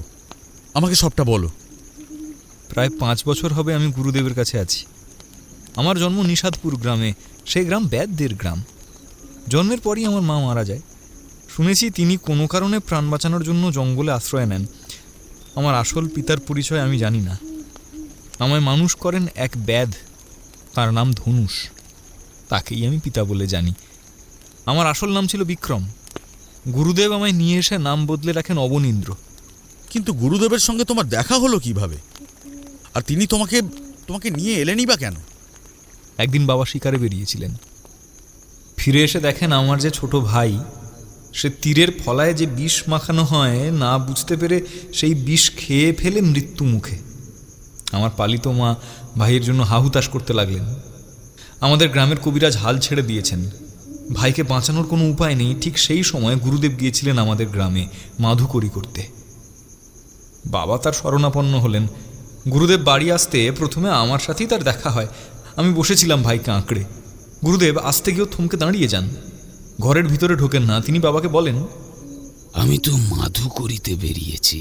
আমাকে সবটা বলো। প্রায় 5 বছর হবে আমি গুরুদেবের কাছে আছি। আমার জন্ম নিষাদপুর গ্রামে, সেই গ্রাম ব্যাদদের গ্রাম। জন্মের পরই আমার মা মারা যায়। শুনেছি তিনি কোনো কারণে প্রাণ বাঁচানোর জন্য জঙ্গলে আশ্রয় নেন। আমার আসল পিতার পরিচয় আমি জানি না। আমায় মানুষ করেন এক ব্যাধ, তার নাম ধনুষ। তাকেই আমি পিতা বলে জানি। আমার আসল নাম ছিল বিক্রম। গুরুদেব আমায় নিয়ে এসে নাম বদলে রাখেন অবনীন্দ্র। কিন্তু গুরুদেবের সঙ্গে তোমার দেখা হলো কিভাবে? আর তিনি তোমাকে তোমাকে নিয়ে এলেনই বা কেন? একদিন বাবা শিকারে বেরিয়েছিলেন। ফিরে এসে দেখেন আমার যে ছোট ভাই, সে তীরের ফলায় যে বিষ মাখানো হয় না বুঝতে পেরে সেই বিষ খেয়ে ফেলে মৃত্যু মুখে। আমার পালিত মা ভাইয়ের জন্য হাহুতাশ করতে লাগলেন। আমাদের গ্রামের কবিরাজ হাল ছেড়ে দিয়েছেন। ভাইকে বাঁচানোর কোনো উপায় নেই। ঠিক সেই সময় গুরুদেব গিয়েছিলেন আমাদের গ্রামে মাধুকরী করতে। বাবা তার শরণাপন্ন হলেন। গুরুদেব বাড়ি আসতে প্রথমে আমার সাথেই তার দেখা হয়। আমি বসেছিলাম ভাইকে আঁকড়ে। গুরুদেব আসতে গিয়েও থমকে দাঁড়িয়ে যান, ঘরের ভিতরে ঢোকেন না। তিনি বাবাকে বলেন, আমি তো মাধুকরীতে বেরিয়েছি,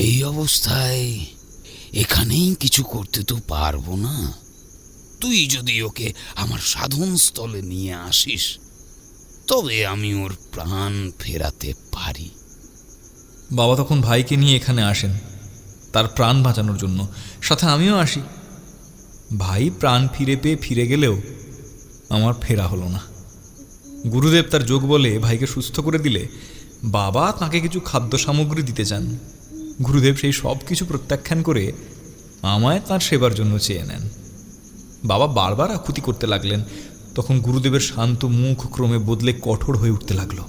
এই অবস্থায় এখানেই কিছু করতে তো পারবো না। তুই যদি ওকে আমার সাধন স্থলে নিয়ে আসিস তবে আমি ওর প্রাণ ফেরাতে পারি। বাবা তখন ভাইকে নিয়ে এখানে আসেন তার প্রাণ বাঁচানোর জন্য। সাথে আমিও আসি। ভাই প্রাণ ফিরে পেয়ে ফিরে গেলেও আমার ফেরা হলো না। গুরুদেব তার যোগ বলে ভাইকে সুস্থ করে দিলে বাবা তাকে কিছু খাদ্য সামগ্রী দিতে চান। গুরুদেব সেই সব কিছু প্রত্যাখ্যান করে আমায় তার সেবার জন্য চেয়ে নেন। বাবা বারবার আকুতি করতে লাগলেন। তখন গুরুদেবের শান্ত মুখ ক্রমে বদলে কঠোর হয়ে উঠতে লাগলো,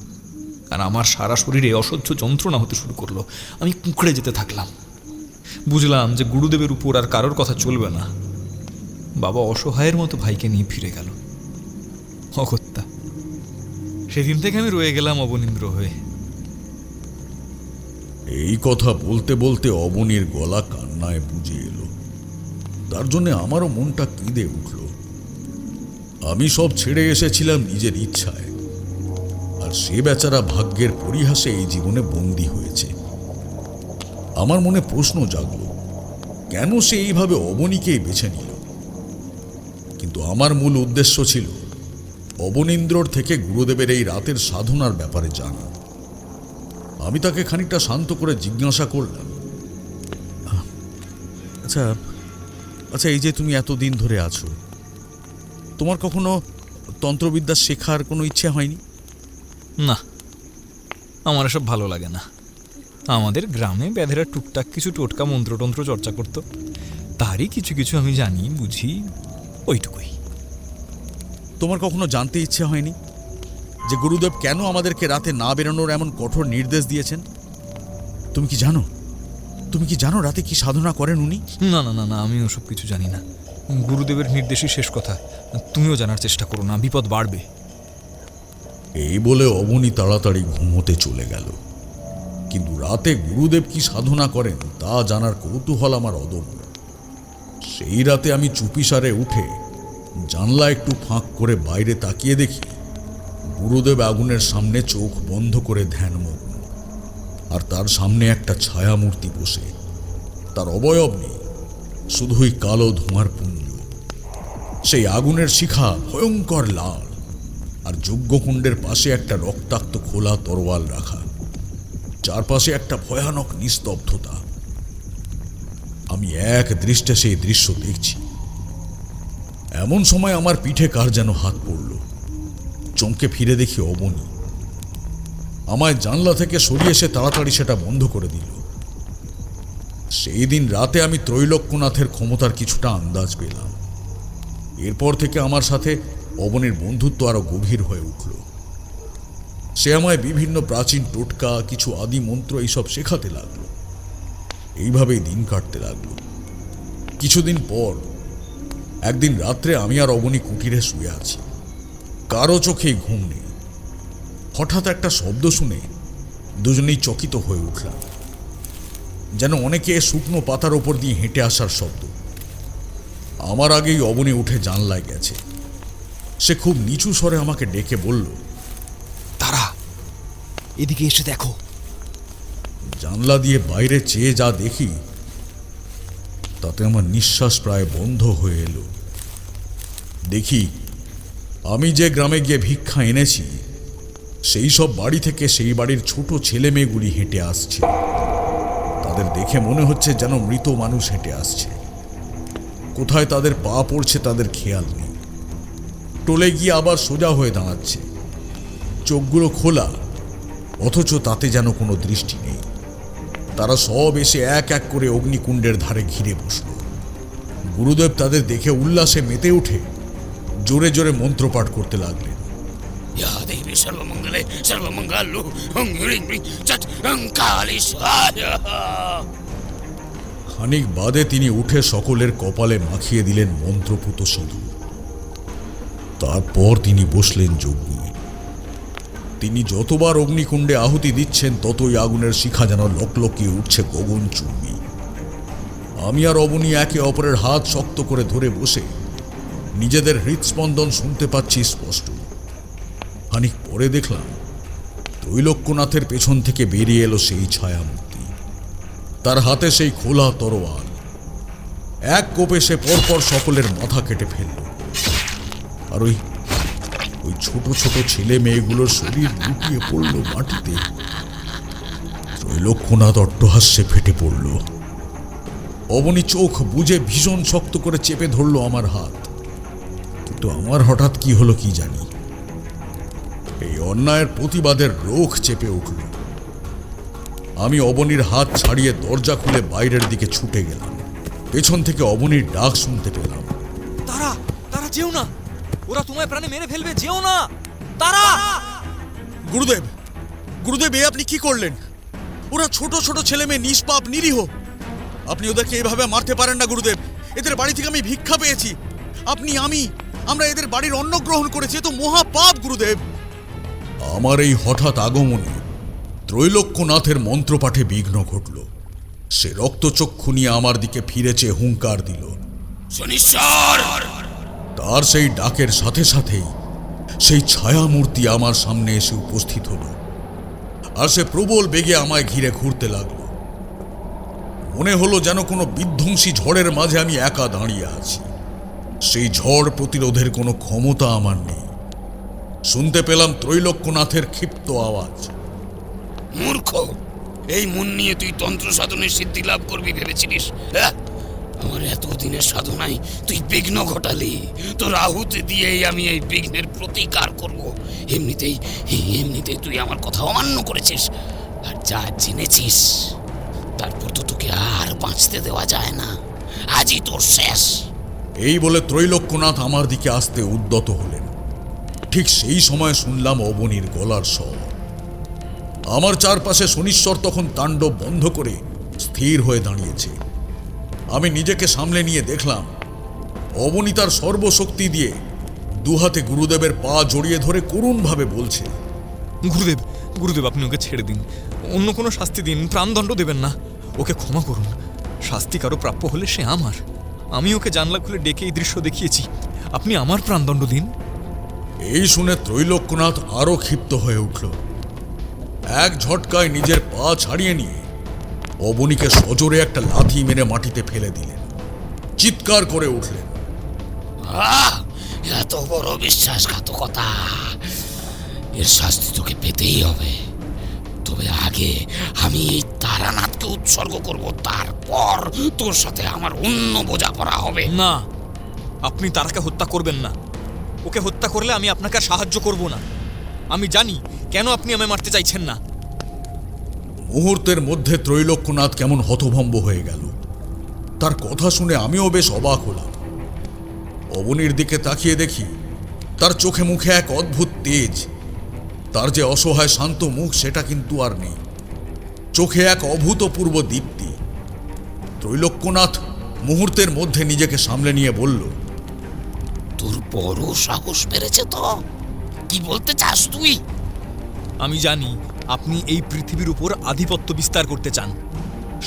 আর আমার সারা শরীরে অসহ্য যন্ত্রণা হতে শুরু করলো। আমি কুঁকড়ে যেতে থাকলাম। বুঝলাম যে গুরুদেবের উপর আর কারোর কথা চলবে না। বাবা অসহায়ের মতো ভাইকে নিয়ে ফিরে গেল। অগত্যা সেদিন থেকে আমি রয়ে গেলাম অবনীন্দ্র হয়ে। এই কথা বলতে বলতে অবনীর গলা কান্নায় বুঝে এলো। তার জন্য আমারও মনটা কেঁদে উঠল। আমি সব ছেড়ে এসেছিলাম নিজের ইচ্ছায়, আর সে বেচারা ভাগ্যের পরিহাসে এই জীবনে বন্দী হয়েছে। আমার মনে প্রশ্ন জাগল, কেন সে এইভাবে অবনীকেই বেছে নিল? কিন্তু আমার মূল উদ্দেশ্য ছিল অবনীন্দ্রর থেকে গুরুদেবের এই রাতের সাধনার ব্যাপারে জানা। আমি তাকে খানিকটা শান্ত করে জিজ্ঞাসা করলাম, আচ্ছা আচ্ছা, এই যে তুমি এতদিন ধরে আছো, তোমার কখনো তন্ত্রবিদ্যা শেখার কোনো ইচ্ছে হয়নি? না, আমার এসব ভালো লাগে না। আমাদের গ্রামে ব্যাধেরা টুকটাক কিছু টোটকা মন্ত্রতন্ত্র চর্চা করত, তারই কিছু কিছু আমি জানি, বুঝি, ওইটুকুই। তোমার কখনো জানতে ইচ্ছে হয়নি যে গুরুদেব কেন আমাদেরকে রাতে না বেরোনোর এমন কঠোর নির্দেশ দিয়েছেন? তুমি কি জানো রাতে কি সাধনা করেন উনি? না না না না, আমি ওসব কিছু জানি না। গুরুদেবের নির্দেশই শেষ কথা। তুমিও জানার চেষ্টা করো না, বিপদ বাড়বে। এই বলে অবনী তাড়াতাড়ি ঘুমোতে চলে গেল। কিন্তু রাতে গুরুদেব কি সাধনা করেন তা জানার কৌতূহল আমার অদম্য। সেই রাতে আমি চুপিসারে উঠে জানলা একটু ফাঁক করে বাইরে তাকিয়ে দেখি গুরুদেব আগুনের সামনে চোখ বন্ধ করে ধ্যানমগ্ন, আর তার সামনে একটা ছায়ামূর্তি বসে। তার অবয়ব নেই, শুধুই কালো ধোঁয়ার পুঞ্জ। সেই আগুনের শিখা ভয়ঙ্কর লাল, আর যজ্ঞকুণ্ডের পাশে একটা রক্তাক্ত খোলা তরোয়াল রাখা। চারপাশে একটা ভয়ানক নিস্তব্ধতা। আমি এক দৃষ্টে সেই দৃশ্য দেখছি। এমন সময় আমার পিঠে কার যেন হাত পড়ল। চমকে ফিরে দেখি অবনী। আমায় জানলা থেকে সরিয়ে এসে তাড়াতাড়ি সেটা বন্ধ করে দিল। সেই দিন রাতে আমি ত্রৈলোক্যনাথের ক্ষমতার কিছুটা আন্দাজ পেলাম। এরপর থেকে আমার সাথে অবনীর বন্ধুত্ব আরো গভীর হয়ে উঠল। সে আমায় বিভিন্ন প্রাচীন টোটকা, কিছু আদি মন্ত্র এইসব শেখাতে লাগলো। এইভাবেই দিন কাটতে লাগলো। কিছুদিন পর একদিন রাত্রে আমি আর অবনী কুটিরে শুয়ে আছি। কারো চোখেই ঘুম নেই। হঠাৎ একটা শব্দ শুনে দুজনেই চকিত হয়ে উঠলাম। যেন অনেকে শুকনো পাতার ওপর দিয়ে হেঁটে আসার শব্দ। আমার আগেই অবনী উঠে জানলায় গেছে। সে খুব নিচু স্বরে আমাকে ডেকে বলল, তারা, এদিকে এসে দেখো। জানলা দিয়ে বাইরে চেয়ে যা দেখি তাতে আমার নিঃশ্বাস প্রায় বন্ধ হয়ে এলো। দেখি আমি যে গ্রামে গিয়ে ভিক্ষা এনেছি সেই সব বাড়ি থেকে সেই বাড়ির ছোট ছেলে মেয়েগুলি হেঁটে আসছে। তাদের দেখে মনে হচ্ছে যেন মৃত মানুষ হেঁটে আসছে। কোথায় তাদের পা পড়ছে তাদের খেয়াল নেই। টলে গিয়ে আবার সোজা হয়ে দাঁড়াচ্ছে, চোখগুলো খোলা, অথচ তাতে যেন কোনো দৃষ্টি নেই। তারা সব এসে এক এক করে অগ্নিকুণ্ডের ধারে ঘিরে বসল। গুরুদেব তাদের দেখে উল্লাসে মেতে উঠে জোরে জোরে মন্ত্রপাঠ করতে লাগলেন। ইয়া দেবী সর্বমঙ্গলে সর্বমঙ্গলু হুং হ্রিং হ্রিং চট হুং কালী স্বাহা। খানিক বাদে তিনি উঠে সকলের কপালে মাখিয়ে দিলেন মন্ত্রপুত সিঁদুর। তারপর তিনি বসলেন যজ্ঞে। তিনি যতবার অগ্নিকুণ্ডে আহুতি দিচ্ছেন ততই আগুনের শিখা যেন লকলকিয়ে উঠছে গগনচুম্বী। আমি আর অবনী একে অপরের হাত শক্ত করে ধরে বসে নিজেদের হৃদস্পন্দন শুনতে পাচ্ছি স্পষ্ট। খানিক পরে দেখলাম ত্রৈলোক্যনাথের পেছন থেকে বেরিয়ে এলো সেই ছায়ামূর্তি। তার হাতে সেই খোলা তরোয়াল। এক কোপে সে পরপর সকলের মাথা কেটে ফেলল। আর ওই ছোট ছোট ছেলে মেয়েগুলোর শরীর লুটিয়ে পড়ল মাটিতে। ত্রৈলোক্যনাথ অট্টহাস্যে ফেটে পড়ল। অবনী চোখ বুজে ভীষণ শক্ত করে চেপে ধরল আমার হাত। কিন্তু আমার হঠাৎ কি হলো কি জানি, এই অন্যায়ের প্রতিবাদের রোখ চেপে উঠল। আমি অবনীর হাত ছাড়িয়ে দরজা খুলে বাইরের দিকে ছুটে গেলাম। পেছন থেকে অবনীর ডাক শুনতে পেলাম, তারা, তারা যেও না, ওরা তোমায় প্রাণে মেরে ফেলবে, যেও না তারা। গুরুদেব, গুরুদেব, এ আপনি কি করলেন? ওরা ছোট ছোট ছেলে মেয়ে, নিষ্পাপ নিরীহ। আপনি ওদেরকে এভাবে মারতে পারেন না গুরুদেব। এদের বাড়ি থেকে আমি ভিক্ষা পেয়েছি। আমরা এদের বাড়ির অন্ন গ্রহণ করেছি, এ তো মহা পাপ গুরুদেব। আমার এই হঠাৎ আগমনে ত্রৈলোক্যনাথের মন্ত্রপাঠে বিঘ্ন ঘটল। সে রক্তচক্ষু নিয়ে আমার দিকে ফিরে চেয়ে হুঙ্কার দিল। শনিশ্বর! তার সেই ডাকের সাথে সাথেই সেই ছায়ামূর্তি আমার সামনে এসে উপস্থিত হলো। আর সে প্রবল বেগে আমায় ঘিরে ঘুরতে লাগলো। মনে হলো যেন কোনো বিধ্বংসী ঝড়ের মাঝে আমি একা দাঁড়িয়ে আছি। সেই ঝড় প্রতিরোধের কোনো ক্ষমতা আমার নেই। শুনতে পেলাম ত্রৈলোক্যনাথের ক্ষিপ্ত আওয়াজ, মূর্খ! এই মন নিয়ে তুই তন্ত্র সাধনের সিদ্ধি লাভ করবি ভেবেছিলিস? হ্যাঁ, আমার এতদিনের সাধনায় তুই বিঘ্ন ঘটালি। তোর আহুতি দিয়েই আমি এই বিঘ্নের প্রতিকার করব। এমনিতেই তুই আমার কথা অমান্য করেছিস, আর যা জেনেছিস তারপর তো তোকে আর বাঁচতে দেওয়া যায় না। আজই তোর শেষ। এই বলে ত্রৈলোক্যনাথ আমার দিকে আসতে উদ্যত হলেন। ঠিক সেই সময় শুনলাম অবনীর গলার স্বর। আমার চারপাশে শনিশ্বর তখন তাণ্ডব বন্ধ করে স্থির হয়ে দাঁড়িয়েছে। আমি নিজেকে সামলে নিয়ে দেখলাম অবনী তার সর্বশক্তি দিয়ে দুহাতে গুরুদেবের পা জড়িয়ে ধরে করুণভাবে বলছে, গুরুদেব, গুরুদেব, আপনি ওকে ছেড়ে দিন, অন্য কোনো শাস্তি দিন, প্রাণদণ্ড দেবেন না, ওকে ক্ষমা করুন। শাস্তি কারো প্রাপ্য হলে সে আমার। আমি ওকে জানলা খুলে ডেকে এই দৃশ্য দেখিয়েছি, আপনি আমার প্রাণদণ্ড দিন। এই শুনে ত্রৈলোক্যনাথ আরো ক্ষিপ্ত হয়ে উঠল। এক ঝটকায় নিজের পা ছাড়িয়ে নিয়ে অবনীকে সজোরে একটা লাথি মেরে মাটিতে ফেলে দিলেন। চিৎকার করে উঠলেন, এত বড় বিশ্বাসঘাতকতা! এর শাস্তি তোকে পেতেই হবে। তবে আগে আমি এই তারানাথকে উৎসর্গ করব, তারপর তোর সাথে আমার অন্য বোঝাপড়া হবে। না, আপনি তারাকে হত্যা করবেন না। ওকে হত্যা করলে আমি আপনাকে আর সাহায্য করব না। আমি জানি কেন আপনি আমায় মারতে চাইছেন না। মুহূর্তের মধ্যে ত্রৈলোক্যনাথ কেমন হতভম্ব হয়ে গেল। তার কথা শুনে আমিও বেশ অবাক হলাম। অবনীর দিকে তাকিয়ে দেখি তার চোখে মুখে এক অদ্ভুত তেজ। তার যে অসহায় শান্ত মুখ সেটা কিন্তু আর নেই, চোখে এক অভূতপূর্ব দীপ্তি। ত্রৈলোক্যনাথ মুহূর্তের মধ্যে নিজেকে সামলে নিয়ে বলল, তোর বড় সাহস বেড়েছে তো। কি বলতে চাস তুই? আমি জানি আপনি এই পৃথিবীর উপর আধিপত্য বিস্তার করতে চান,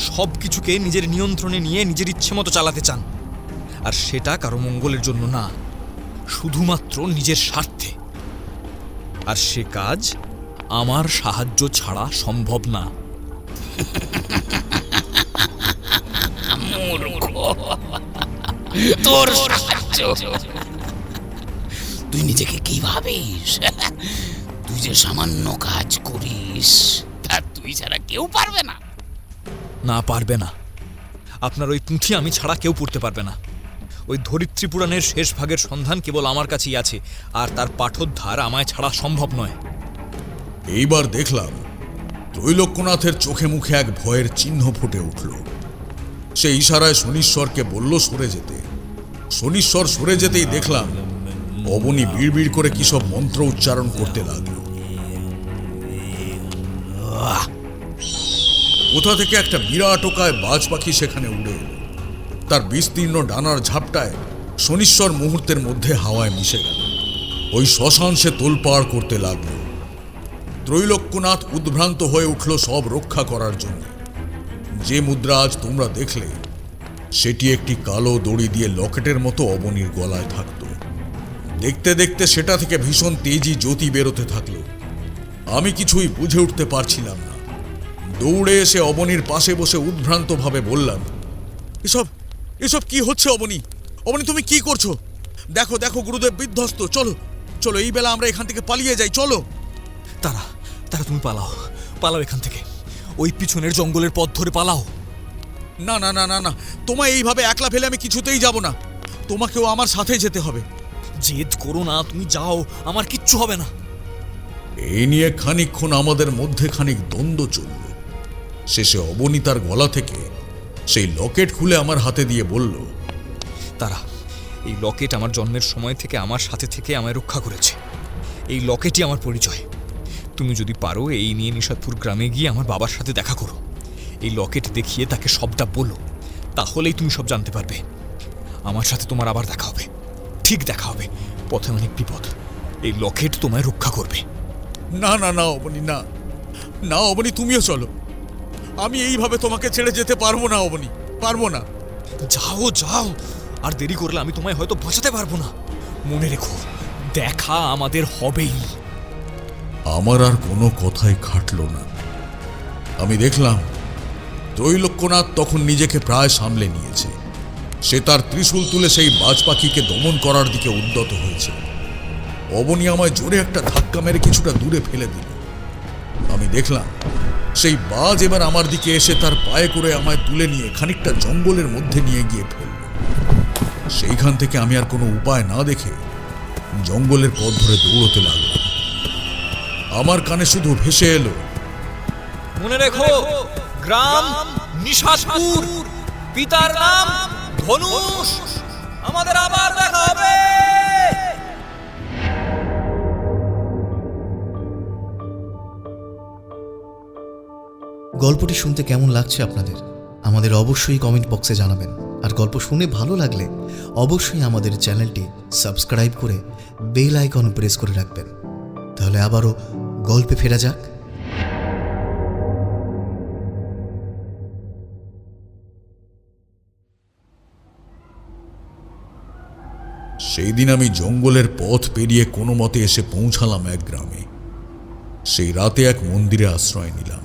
সব কিছুকে নিজের নিয়ন্ত্রণে নিয়ে নিজের ইচ্ছে মতো চালাতে চান। আর সেটা কারো মঙ্গলের জন্য না, শুধুমাত্র নিজের স্বার্থে। আর সে কাজ আমার সাহায্য ছাড়া সম্ভব না। মূর্খ! তোর সাহায্য? তুই নিজেকে কি ভাবিস? তুই যে সামান্য কাজ করিস তা তুই ছাড়া কেউ পারবে না। না, পারবে না। আপনার ওই পুঁথি আমি ছাড়া কেউ পড়তে পারবে না। ওই ধরিত্রী পুরাণের শেষ ভাগের সন্ধান কেবল আমার কাছেই আছে, আর তার পাঠোদ্ধার আমায় ছাড়া সম্ভব নয়। এইবার দেখলাম ত্রৈলোক্যনাথের চোখে মুখে এক ভয়ের চিহ্ন ফুটে উঠল। সে ইশারায় শনিশ্বরকে বলল সরে যেতে। শনিশ্বর সরে যেতেই দেখলাম অবনী বিড়বিড় করে কি সব মন্ত্র উচ্চারণ করতে লাগলো। কোথা থেকে একটা বিরাটকায় বাজ পাখি সেখানে উড়ে এলো। তার বিস্তীর্ণ ডানার ঝাপটায় শনিশ্বর মুহূর্তের মধ্যে হাওয়ায় মিশে গেল। ওই শ্মশান সে তোলপাড় করতে লাগলো। ত্রৈলোক্যনাথ উদ্ভ্রান্ত হয়ে উঠল সব রক্ষা করার জন্য। যে মুদ্রা আজ তোমরা দেখলে সেটি একটি কালো দড়ি দিয়ে লকেটের মতো অবনীর গলায় থাকত। দেখতে দেখতে সেটা থেকে ভীষণ তেজি জ্যোতি বেরোতে থাকলো। আমি কিছুই বুঝে উঠতে পারছিলাম না। দৌড়ে এসে অবনীর পাশে বসে উদ্ভ্রান্তভাবে বললাম, এসব এসব কি হচ্ছে অবনী? অবনী, তুমি কি করছো? দেখো দেখো, গুরুদেব বিধ্বস্ত। চলো চলো, এই বেলা আমরা এখান থেকে পালিয়ে যাই। চলো। তারা তারা তুমি পালাও, পালাও এখান থেকে। ওই পিছনের জঙ্গলের পথ ধরে পালাও। না না না না না, তোমায় এইভাবে একলা ফেলে আমি কিছুতেই যাব না। তোমাকেও আমার সাথে যেতে হবে। জেদ করো না, তুমি যাও, আমার কিচ্ছু হবে না। এই নিয়ে খানিকক্ষণ আমাদের মধ্যে খানিক দ্বন্দ্ব চলল। শেষে অবনী তার গলা থেকে সেই লকেট খুলে আমার হাতে দিয়ে বলল, তারা, এই লকেট আমার জন্মের সময় থেকে আমার সাথে থেকে আমায় রক্ষা করেছে। এই লকেটই আমার পরিচয়। তুমি যদি পারো এই নিয়ে নিশাদপুর গ্রামে গিয়ে আমার বাবার সাথে দেখা করো। এই লকেট দেখিয়ে তাকে সবটা বলো, তাহলেই তুমি সব জানতে পারবে। আমার সাথে তোমার আবার দেখা হবে, ঠিক দেখা হবে। পথে অনেক বিপদ, এই লকেট তোমায় রক্ষা করবে। না না না অবনী, না না অবনী, তুমিও চলো। আমি এইভাবে তোমাকে ছেড়ে যেতে পারবো না অবনী, পারবো না। যাও যাও, আর দেরি করলে আমি তোমায় হয়তো বাঁচাতে পারবো না। মনে রেখো, দেখা আমাদের হবেই। আমার আর কোনো কথাই খাটল না। আমি দেখলাম ত্রৈলোক্যনাথ তখন নিজেকে প্রায় সামলে নিয়েছে। সে তার ত্রিশূল তুলে সেই বাজ পাখিকে দমন করার দিকে উদ্যত হয়েছে। অবনী আমায় জোরে একটা ধাক্কা মেরে কিছুটা দূরে ফেলে দিল। আমি দেখলাম সেই বাজ এবার আমার দিকে এসে তার পায়ে করে আমায় তুলে নিয়ে খানিকটা জঙ্গলের মধ্যে নিয়ে গিয়ে ফেলল। সেইখান থেকে আমি আর কোনো উপায় না দেখে জঙ্গলের পথ ধরে দৌড়তে লাগলাম। আমার কানে শুধু ভেসে এলো, মনে রেখো, গ্রাম নিশাদপুর, পিতার নাম ধনুষ। আমাদের আবার দেখা হবে। গল্পটি শুনতে কেমন লাগছে আপনাদের আমাদের অবশ্যই কমেন্ট বক্সে জানাবেন। আর গল্প শুনে ভালো লাগলে অবশ্যই আমাদের চ্যানেলটি সাবস্ক্রাইব করে বেল আইকন প্রেস করে রাখবেন। তাহলে আবারও গল্পে ফেরা যাক। সেই দিন আমি জঙ্গলের পথ পেরিয়ে কোনো মতে এসে পৌঁছালাম এক গ্রামে। সেই রাতে এক মন্দিরে আশ্রয় নিলাম।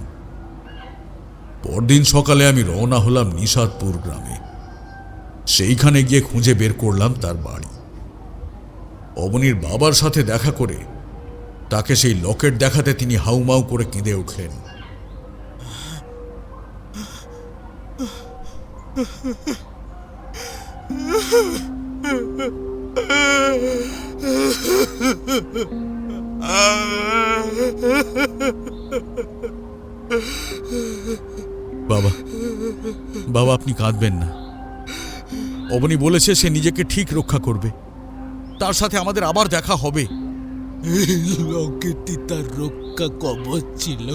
পরদিন সকালে আমি রওনা হলাম নিশাদপুর গ্রামে। সেইখানে গিয়ে খুঁজে বের করলাম তার বাড়ি। অবনীর বাবার সাথে দেখা করে তাকে সেই লকেট দেখাতে তিনি হাউমাউ করে কেঁদে উঠলেন। বাবা, বাবা আপনি কাঁদবেন না। অবনী বলেছে সে নিজেকে ঠিক রক্ষা করবে, তার সাথে আমাদের আবার দেখা হবে। এই লকেটটি তার রক্ষা কবচ ছিল,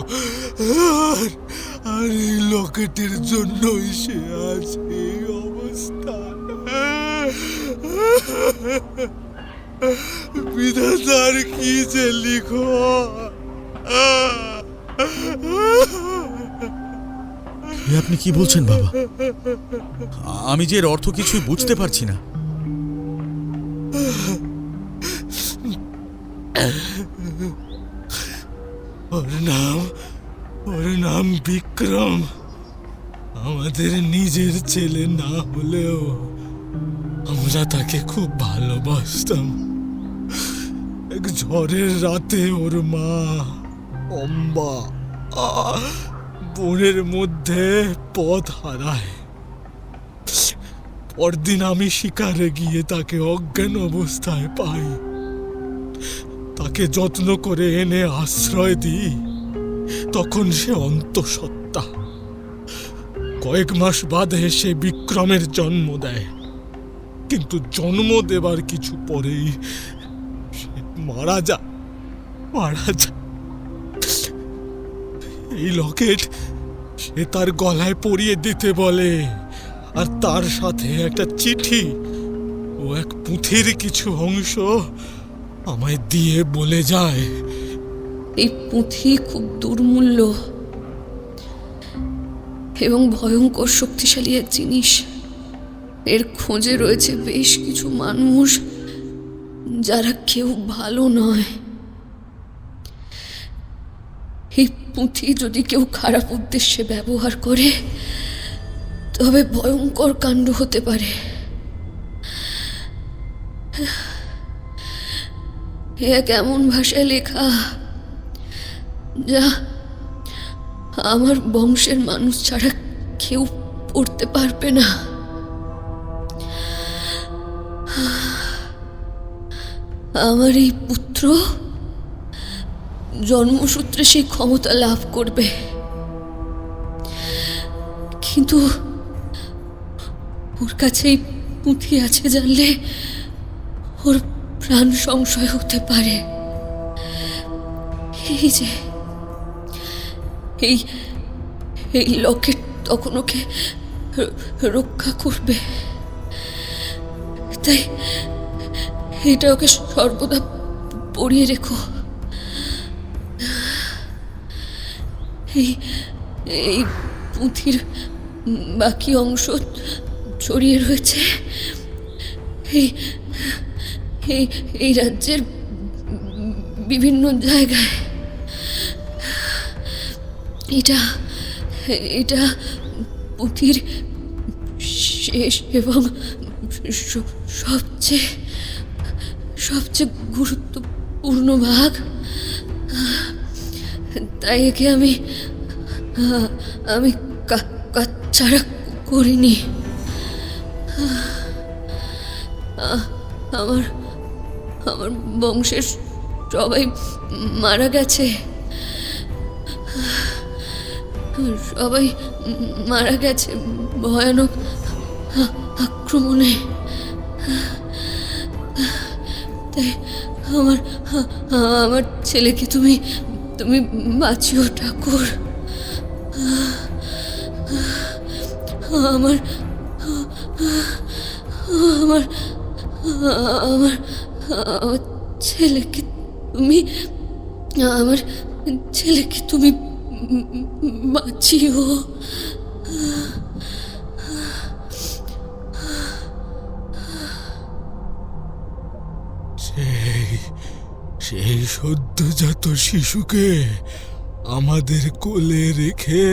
আর এই লকেটের জন্যই সে আজ এই অবস্থা। বিধাতার কি যে লিখো। আপনি কি বলছেন বাবা? আমি যে এর অর্থ কিছুই বুঝতে পারছি না। ওর নাম বিক্রম। আমাদের নিজের ছেলে না হলেও আমরা তাকে খুব ভালোবাসতাম। এক ঝড়ের রাতে ওর মা অম্বা বনের মধ্যে পথ হারায়। পরদিন আমি শিকারে গিয়ে তাকে অজ্ঞান অবস্থায় পাই। তাকে যত্ন করে এনে আশ্রয় দিই। তখন সে অন্তঃসত্ত্বা। কয়েক মাস বাদে সে বিক্রমের জন্ম দেয়, কিন্তু জন্ম দেবার কিছু পরেই সে মারা যায়। এই লকেট সে তার গলায় পরিয়ে দিতে বলে, আর তার সাথে একটা চিঠি ও এক পুঁথির কিছু অংশ আমায় দিয়ে বলে যায়, এই পুঁথি খুব দুর্মূল্য এবং ভয়ঙ্কর শক্তিশালী এক জিনিস। এর খোঁজে রয়েছে বেশ কিছু মানুষ যারা কেউ ভালো নয়। এই পুঁথি যদি কেউ খারাপ উদ্দেশ্যে ব্যবহার করে তবে ভয়ঙ্কর কাণ্ড হতে পারে। এক এমন ভাষায় লেখা যা আমার বংশের মানুষ ছাড়া কেউ পড়তে পারবে না। আমার এই পুত্র জন্মসূত্রে সেই ক্ষমতা লাভ করবে, কিন্তু ওর কাছে এই পুঁথি আছে জানলে ওর প্রাণ সংশয় হতে পারে। এই যে এই লকেট তখন ওকে রক্ষা করবে, তাই এটা ওকে সর্বদা পরিয়ে রেখো। এই পুঁথির বাকি অংশ ছড়িয়ে রয়েছে এই রাজ্যের বিভিন্ন জায়গায়। এটা পুঁথির শেষ এবং সবচেয়ে গুরুত্বপূর্ণ ভাগ, তাই একে আমি আমি কাজ ছাড়া করিনি। আমার আমার বংশের সবাই মারা গেছে, সবাই মারা গেছে ভয়ানক আক্রমণে। তাই আমার আমার ছেলেকে তুমি তুমি বাঁচিও ঠাকুর। আমার আমার আমার আমার ছেলেকে তুমি আমার ছেলেকে তুমি বাঁচিও। সেই সদ্যজাত শিশুকে আমাদের কোলে রেখে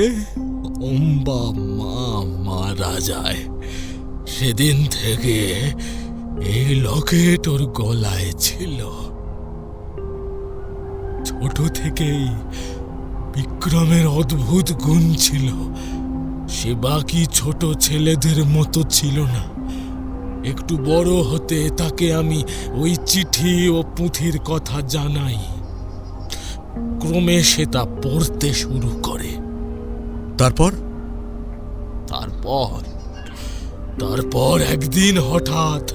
অম্বা মা মারা যায়, সেদিন থেকে এই লকেট ওর গলায় ছিল। ছোট থেকেই বিক্রমের অদ্ভুত গুণ ছিল, সে বাকি ছোট ছেলেদের মতো ছিল না। একটু বড় হতে তাকে আমি ওই চিঠি ও পুঁথির কথা জানাই। ক্রমে সে তা পড়তে শুরু করে। তারপর তারপর তারপর একদিন হঠাৎ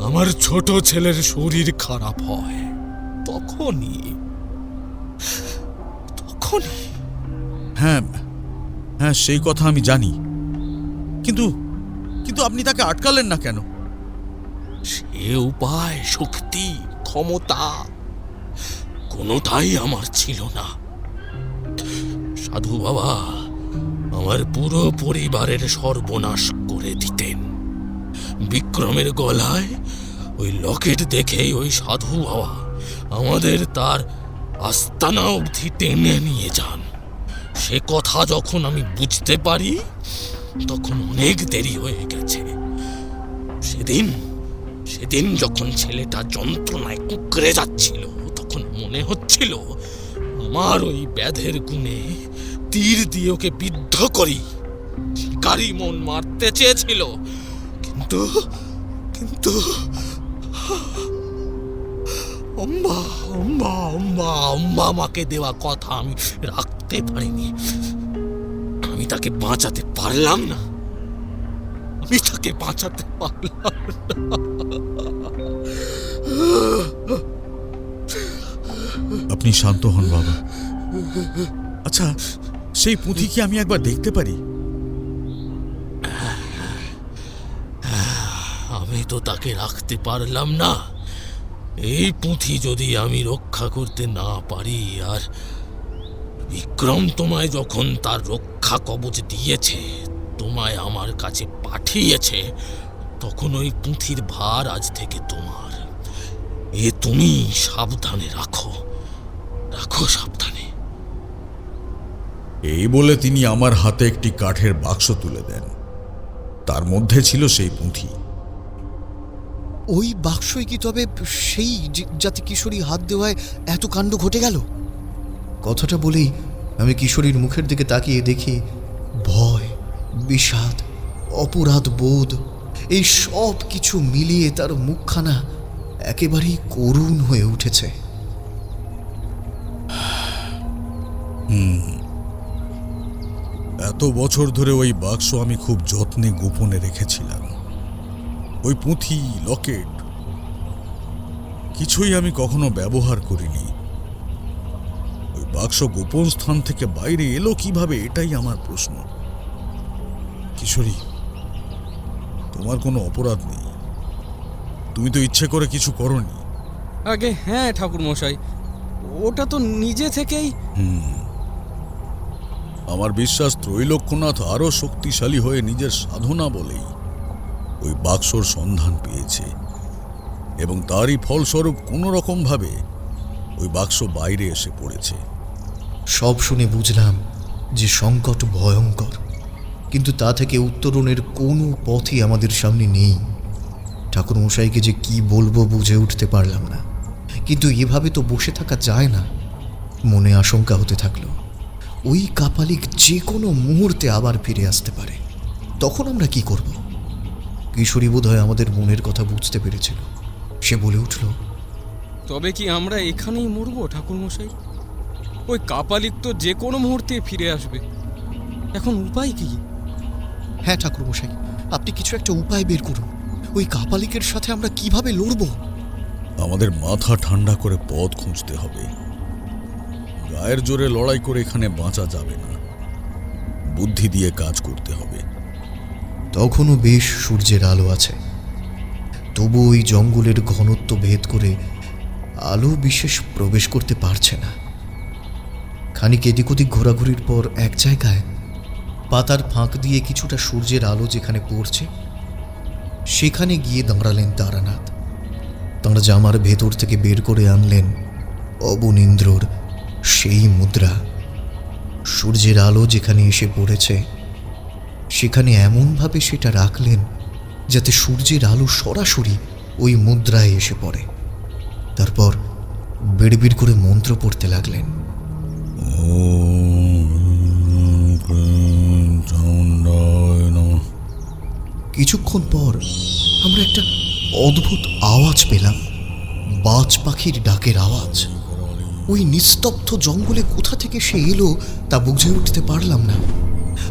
আমার ছোট ছেলের শরীর খারাপ হয়। তখনই হ্যাঁ হ্যাঁ, সেই কথা আমি জানি, কিন্তু কিন্তু আপনি তাকে আটকালেন না কেন? সে উপায়, শক্তি, ক্ষমতা কোনোটাই আমার ছিল না। সাধু বাবা আমার পুরো পরিবারের সর্বনাশ করে দিতেন। বিক্রমের গলায় ওই লকেট দেখেই ওই সাধু বাবা আমাদের তার আস্তানা অবধি টেনে নিয়ে যান। সে কথা যখন আমি বুঝতে পারি তখন অনেক দেরি হয়ে গেছে। সেদিন যখন ছেলেটা যন্ত্রণায় কুঁকড়ে যাচ্ছিল, তখন মনে হচ্ছিল আমার ওই ব্যাধের গুণে তীর দিয়ে ওকে বিদ্ধ করি। শিকারি মন মারতে চেয়েছিল, কিন্তু কিন্তু অম্বা অম্বা অম্বা অম্বা আমাকে দেওয়া কথা আমি রাখতে পারিনি। আমি তাকে বাঁচাতে পারলাম না, আমি তাকে বাঁচাতে পারলাম না। আপনি শান্ত হন বাবা। আচ্ছা, সেই পুঁথি কি আমি একবার দেখতে পারি? আমি তো তাকে রাখতে পারলাম না। এই পুঁথি যদি আমি রক্ষা করতে না পারি, আর বিক্রম তোমায় যখন তার রক্ষা কবচ দিয়েছে, তোমায় আমার কাছে পাঠিয়েছে, তখন ওই পুঁথির ভার আজ থেকে তোমার। এ তুমি সাবধানে রাখো, রাখো সাবধানে। এই বলে তিনি আমার হাতে একটি কাঠের বাক্স তুলে দেন। তার মধ্যে ছিল সেই পুঁথি। ওই বাক্সই কি তবে সেই যাতে কিশোরী হাত দেওয়ায় এত কাণ্ড ঘটে গেল? কথাটা বলেই আমি কিশোরীর মুখের দিকে তাকিয়ে দেখি ভয়, বিষাদ, অপরাধ বোধ এই সব কিছু মিলিয়ে তার মুখখানা একেবারেই করুণ হয়ে উঠেছে। এত বছর ধরে ওই বাক্স আমি খুব যত্নে গোপনে রেখেছিলাম। ওই পুঁথি, লকেট কিছুই আমি কখনো ব্যবহার করিনি। ওই বাক্স গোপন স্থান থেকে বাইরে এলো কিভাবে, এটাই আমার প্রশ্ন। কিশোরী, তোমার কোনো অপরাধ নেই। তুমি তো ইচ্ছে করে কিছু করনি। আগে হ্যাঁ ঠাকুর মশাই, ওটা তো নিজে থেকেই। আমার বিশ্বাস ত্রৈলোক্যনাথ আরো শক্তিশালী হয়ে নিজের সাধনা বলেই ওই বাক্সর সন্ধান পেয়েছে, এবং তারই ফলস্বরূপ কোনো রকম ভাবে ওই বাক্স বাইরে এসে পড়েছে। সব শুনে বুঝলাম যে সংকট ভয়ঙ্কর, কিন্তু তা থেকে উত্তরণের কোনো পথই আমাদের সামনে নেই। ঠাকুরমশাইকে যে কি বলবো বুঝে উঠতে পারলাম না, কিন্তু এভাবে তো বসে থাকা যায় না। মনে আশঙ্কা হতে থাকলো, ওই কাপালিক যে কোনো মুহূর্তে আবার ফিরে আসতে পারে। তখন আমরা কি করব? কিশোরী বোধহয় আমাদের মনের কথা বুঝতে পেরেছিল। সে বলে উঠল, তবে কি আমরা এখানেই মরবো ঠাকুরমশাই? ওই কাপালিক তো যে কোনো মুহূর্তে ফিরে আসবে। এখন উপায় কি? হ্যাঁ ঠাকুরমশাই, আপনি কিছু একটা উপায় বের করুন। ওই কাপালিকের সাথে আমরা কিভাবে লড়ব? আমাদের মাথা ঠান্ডা করে পথ খুঁজতে হবে। গায়ের জোরে লড়াই করে এখানে বাঁচা যাবে না, বুদ্ধি দিয়ে কাজ করতে হবে। তখনও বেশ সূর্যের আলো আছে, তবু ওই জঙ্গলের ঘনত্ব ভেদ করে আলো বিশেষ প্রবেশ করতে পারছে না। খানিক এদিক ওদিক ঘোরাঘুরির পর এক জায়গায় পাতার ফাঁক দিয়ে কিছুটা সূর্যের আলো যেখানে পড়ছে সেখানে গিয়ে দাঁড়ালেন তারানাথ। তাঁর জামার ভেতর থেকে বের করে আনলেন অবনীন্দ্রর সেই মুদ্রা। সূর্যের আলো যেখানে এসে পড়েছে সেখানে এমনভাবে সেটা রাখলেন যাতে সূর্যের আলো সরাসরি ওই মুদ্রায় এসে পড়ে। তারপর বিড়বিড় করে মন্ত্র পড়তে লাগলেন। কিছুক্ষণ পর আমরা একটা অদ্ভুত আওয়াজ পেলাম, বাজ পাখির ডাকের আওয়াজ। ওই নিস্তব্ধ জঙ্গলে কোথা থেকে সে এলো তা বুঝে উঠতে পারলাম না।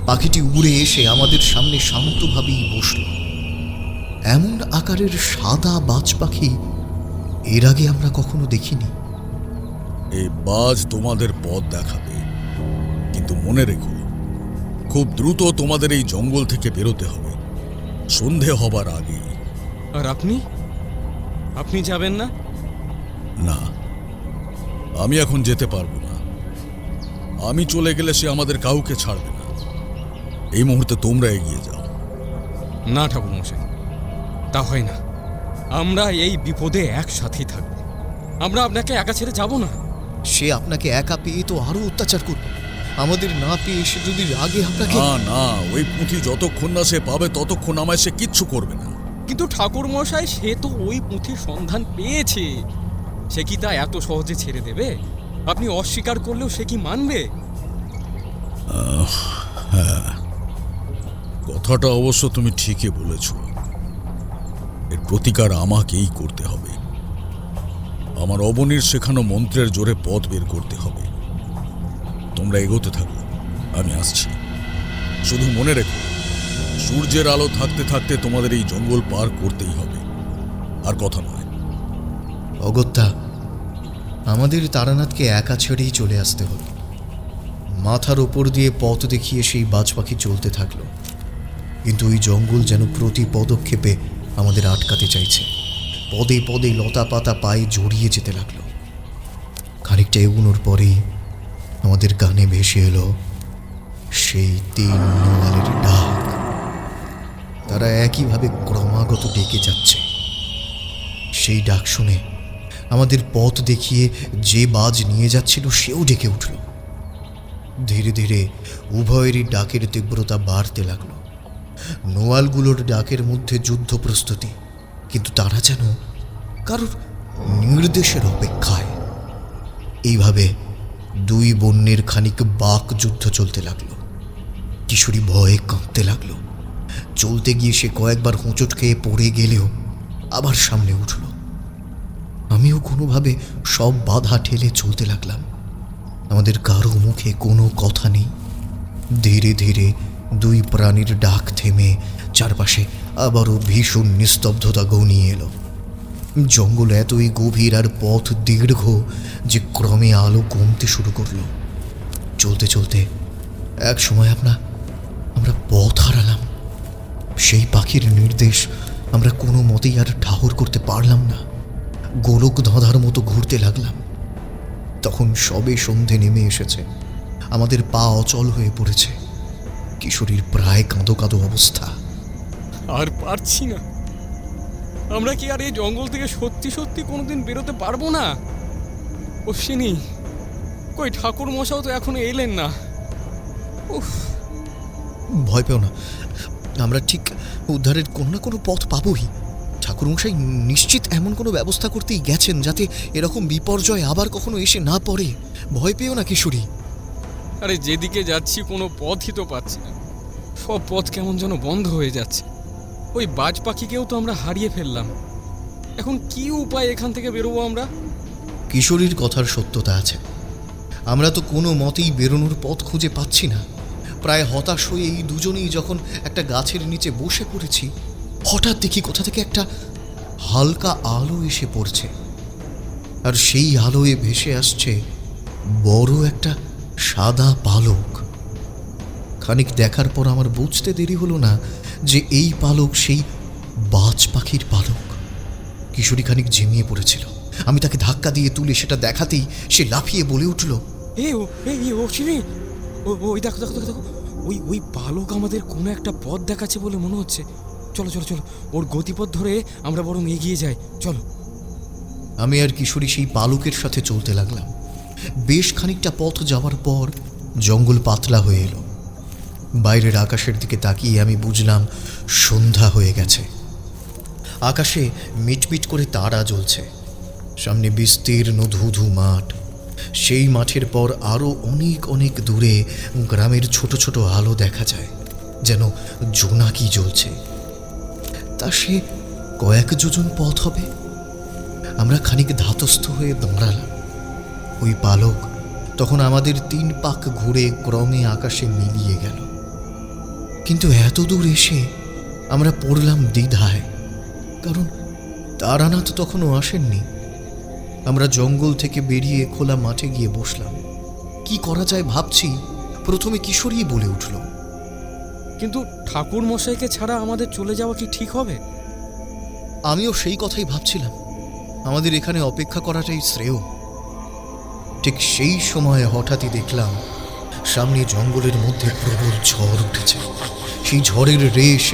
পাখিটি উড়ে এসে আমাদের সামনে শান্তভাবেই বসল। এমন আকারের সাদা বাজ পাখি এর আগে আমরা কখনো দেখিনি। এই বাজ তোমাদের পথ দেখাবে, কিন্তু মনে রেখো, খুব দ্রুত তোমাদের এই জঙ্গল থেকে বেরোতে হবে, সন্ধে হবার আগে। আর আপনি আপনি যাবেন না? না, আমি এখন যেতে পারবো না। আমি চলে গেলে সে আমাদের কাউকে ছাড়বে না। এই মুহূর্তে তোমরা এগিয়ে যাও। না ঠাকুরমশাই, তা হয় না। আমরা এই বিপদে একসাথেই থাকব। আমরা আপনাকে একা ছেড়ে যাব না। সে আপনাকে একা পেয়ে তো আরো অত্যাচার করবে। আমাদের না পেয়ে সে যদি রাগে আপনাকে... না না, ওই পুঁথি যতক্ষণ না সে পাবে ততক্ষণ আমায় সে কিচ্ছু করবে না। কিন্তু ঠাকুরমশাই, সে তো ওই পুঁথির সন্ধান পেয়েছে। সে কি তা এত সহজে ছেড়ে দেবে? আপনি অস্বীকার করলেও সে কি মানবে? হ্যাঁ, কথাটা অবশ্য তুমি ঠিকই বলেছ। এর প্রতিকার আমাকেই করতে হবে। আমার অবনীর শেখানো মন্ত্রের জোরে পথ বের করতে হবে। তোমরা এগোতে থাকো, আমি আসছি। শুধু মনে রেখো, সূর্যের আলো থাকতে থাকতে তোমাদের এই জঙ্গল পার করতেই হবে, আর কথা নয়। অগত্যা আমাদের তারানাথকে একা ছেড়েই চলে আসতে হলো। মাথার ওপর দিয়ে পথ দেখিয়ে সেই বাজ পাখি চলতে থাকলো, কিন্তু ওই জঙ্গল যেন প্রতি পদক্ষেপে আমাদের আটকাতে চাইছে। পদে পদে লতা পাতা পায়ে জড়িয়ে যেতে লাগলো। খানিকটা এগোনোর পরেই আমাদের কানে ভেসে এলো সেই 3 নোয়ালের ডাক। তারা একইভাবে ক্রমাগত ডেকে যাচ্ছে। সেই ডাক শুনে আমাদের পথ দেখিয়ে যে বাজ নিয়ে যাচ্ছিল সেও ডেকে উঠল। ধীরে ধীরে উভয়েরই ডাকের তীব্রতা বাড়তে লাগলো। নোয়ালগুলোর ডাকের মধ্যে যুদ্ধ প্রস্তুতি, কিন্তু তারা যেন কারোর নির্দেশের অপেক্ষায়। এইভাবে 2 বন্যের খানিক বাক যুদ্ধ চলতে লাগলো। কিশোরী ভয়ে কাঁপতে লাগলো। চলতে গিয়ে সে কয়েকবার হোঁচট খেয়ে পড়ে গেলেও আবার সামনে উঠল। আমিও কোনোভাবে সব বাধা ঠেলে চলতে লাগলাম। আমাদের কারো মুখে কোনো কথা নেই। ধীরে ধীরে 2 প্রাণীর ডাক থেমে চারপাশে আবারও ভীষণ নিস্তব্ধতা ঘনিয়ে এলো। জঙ্গল এতই গভীর আর পথ দীর্ঘ যে ক্রমে আলো কমতে শুরু করলো। চলতে চলতে এক সময় আমরা পথ হারালাম। সেই পাখির নির্দেশ আমরা কোনো মতেই আর ঠাহর করতে পারলাম না। গোলক ধাঁধার মতো ঘুরতে লাগলাম। তখন সবে সন্ধে নেমে এসেছে। আমাদের পা অচল হয়ে পড়েছে। কিশোরীর প্রায় কাঁদো কাঁদো অবস্থা। আর পারছি না। আমরা কি আর এই জঙ্গল থেকে সত্যি সত্যি কোনোদিন বেরোতে পারবো না? অশ্বিনী, কই ঠাকুর মশাও তো এখনো এলেন না। উফ, ভয় পেও না, আমরা ঠিক উদ্ধারের কোনো না কোনো পথ পাবোই। ঠাকুরমশাই নিশ্চিত এমন কোনো ব্যবস্থা করতেই গেছেন যাতে এরকম বিপর্যয় আবার কখনো এসে না পড়ে। ভয় পেও না কিশোরী। আরে যেদিকে যাচ্ছি কোনো পথই তো পাচ্ছি না, সব পথ কেমন যেন বন্ধ হয়ে যাচ্ছে। ওই বাজ পাখিকেও তো আমরা হারিয়ে ফেললাম। এখন কি উপায় এখান থেকে বেরোবো আমরা? কিশোরীর কথার সত্যতা আছে। আমরা তো কোনো মতেই বেরোনোর পথ খুঁজে পাচ্ছি না। প্রায় হতাশ হয়ে এই দুজনেই যখন একটা গাছের নিচে বসে পড়েছি, হঠাৎ দেখি কোথা থেকে একটা হালকা আলো এসে পড়ছে, আর সেই আলোয় ভেসে আসছে বড় একটা সাদা পালক। খানিক দেখার পর আমার বুঝতে দেরি হলো না যে এই পালক সেই বাজ পাখির পালক। কিশোরী খানিক ঝিমিয়ে পড়েছিল। আমি তাকে ধাক্কা দিয়ে তুলে সেটা দেখাতেই সে লাফিয়ে বলে উঠল, ও চিনি, ওই দেখো দেখো দেখো দেখো, ওই পালক আমাদের কোনো একটা পথ দেখাচ্ছে বলে মনে হচ্ছে। চলো চলো চলো, ওর গতিপথ ধরে আমরা বরং এগিয়ে যাই, চলো। আমি আর কিশোরী সেই পালকের সাথে চলতে লাগলাম। বেশ খানিকটা পথ যাওয়ার পর জঙ্গল পাতলা হয়ে এলো। বাইরের আকাশের দিকে তাকিয়ে আমি বুঝলাম সন্ধ্যা হয়ে গেছে। আকাশে মিটমিট করে তারা জ্বলছে। সামনে বিস্তীর্ণ ধুধু মাঠ। সেই মাঠের পর আরও অনেক অনেক দূরে গ্রামের ছোট ছোট আলো দেখা যায়, যেন জোনাকি জ্বলছে। তা সে কয়েক যোজন পথ হবে। আমরা খানিক ধাতস্থ হয়ে দাঁড়ালাম। ওই পালক তখন আমাদের 3 পাক ঘুরে ক্রমে আকাশে মিলিয়ে গেল। কিন্তু এত দূর এসে আমরা পড়লাম দ্বিধায়, কারণ তারানাথ তখনও আসেননি। আমরা জঙ্গল থেকে বেরিয়ে খোলা মাঠে গিয়ে বসলাম। কি করা যায় ভাবছি, প্রথমে কিশোরী বলে উঠল, কিন্তু ঠাকুর মশাইকে ছাড়া আমাদের চলে যাওয়া কি ঠিক হবে? আমিও সেই কথাই ভাবছিলাম। আমাদের এখানে অপেক্ষা করাটাই শ্রেয়। ঠিক সেই সময় হঠাৎই দেখলাম সামনে জঙ্গলের মধ্যে প্রবল ঝড় উঠেছে। সেই ঝড়ের রেশ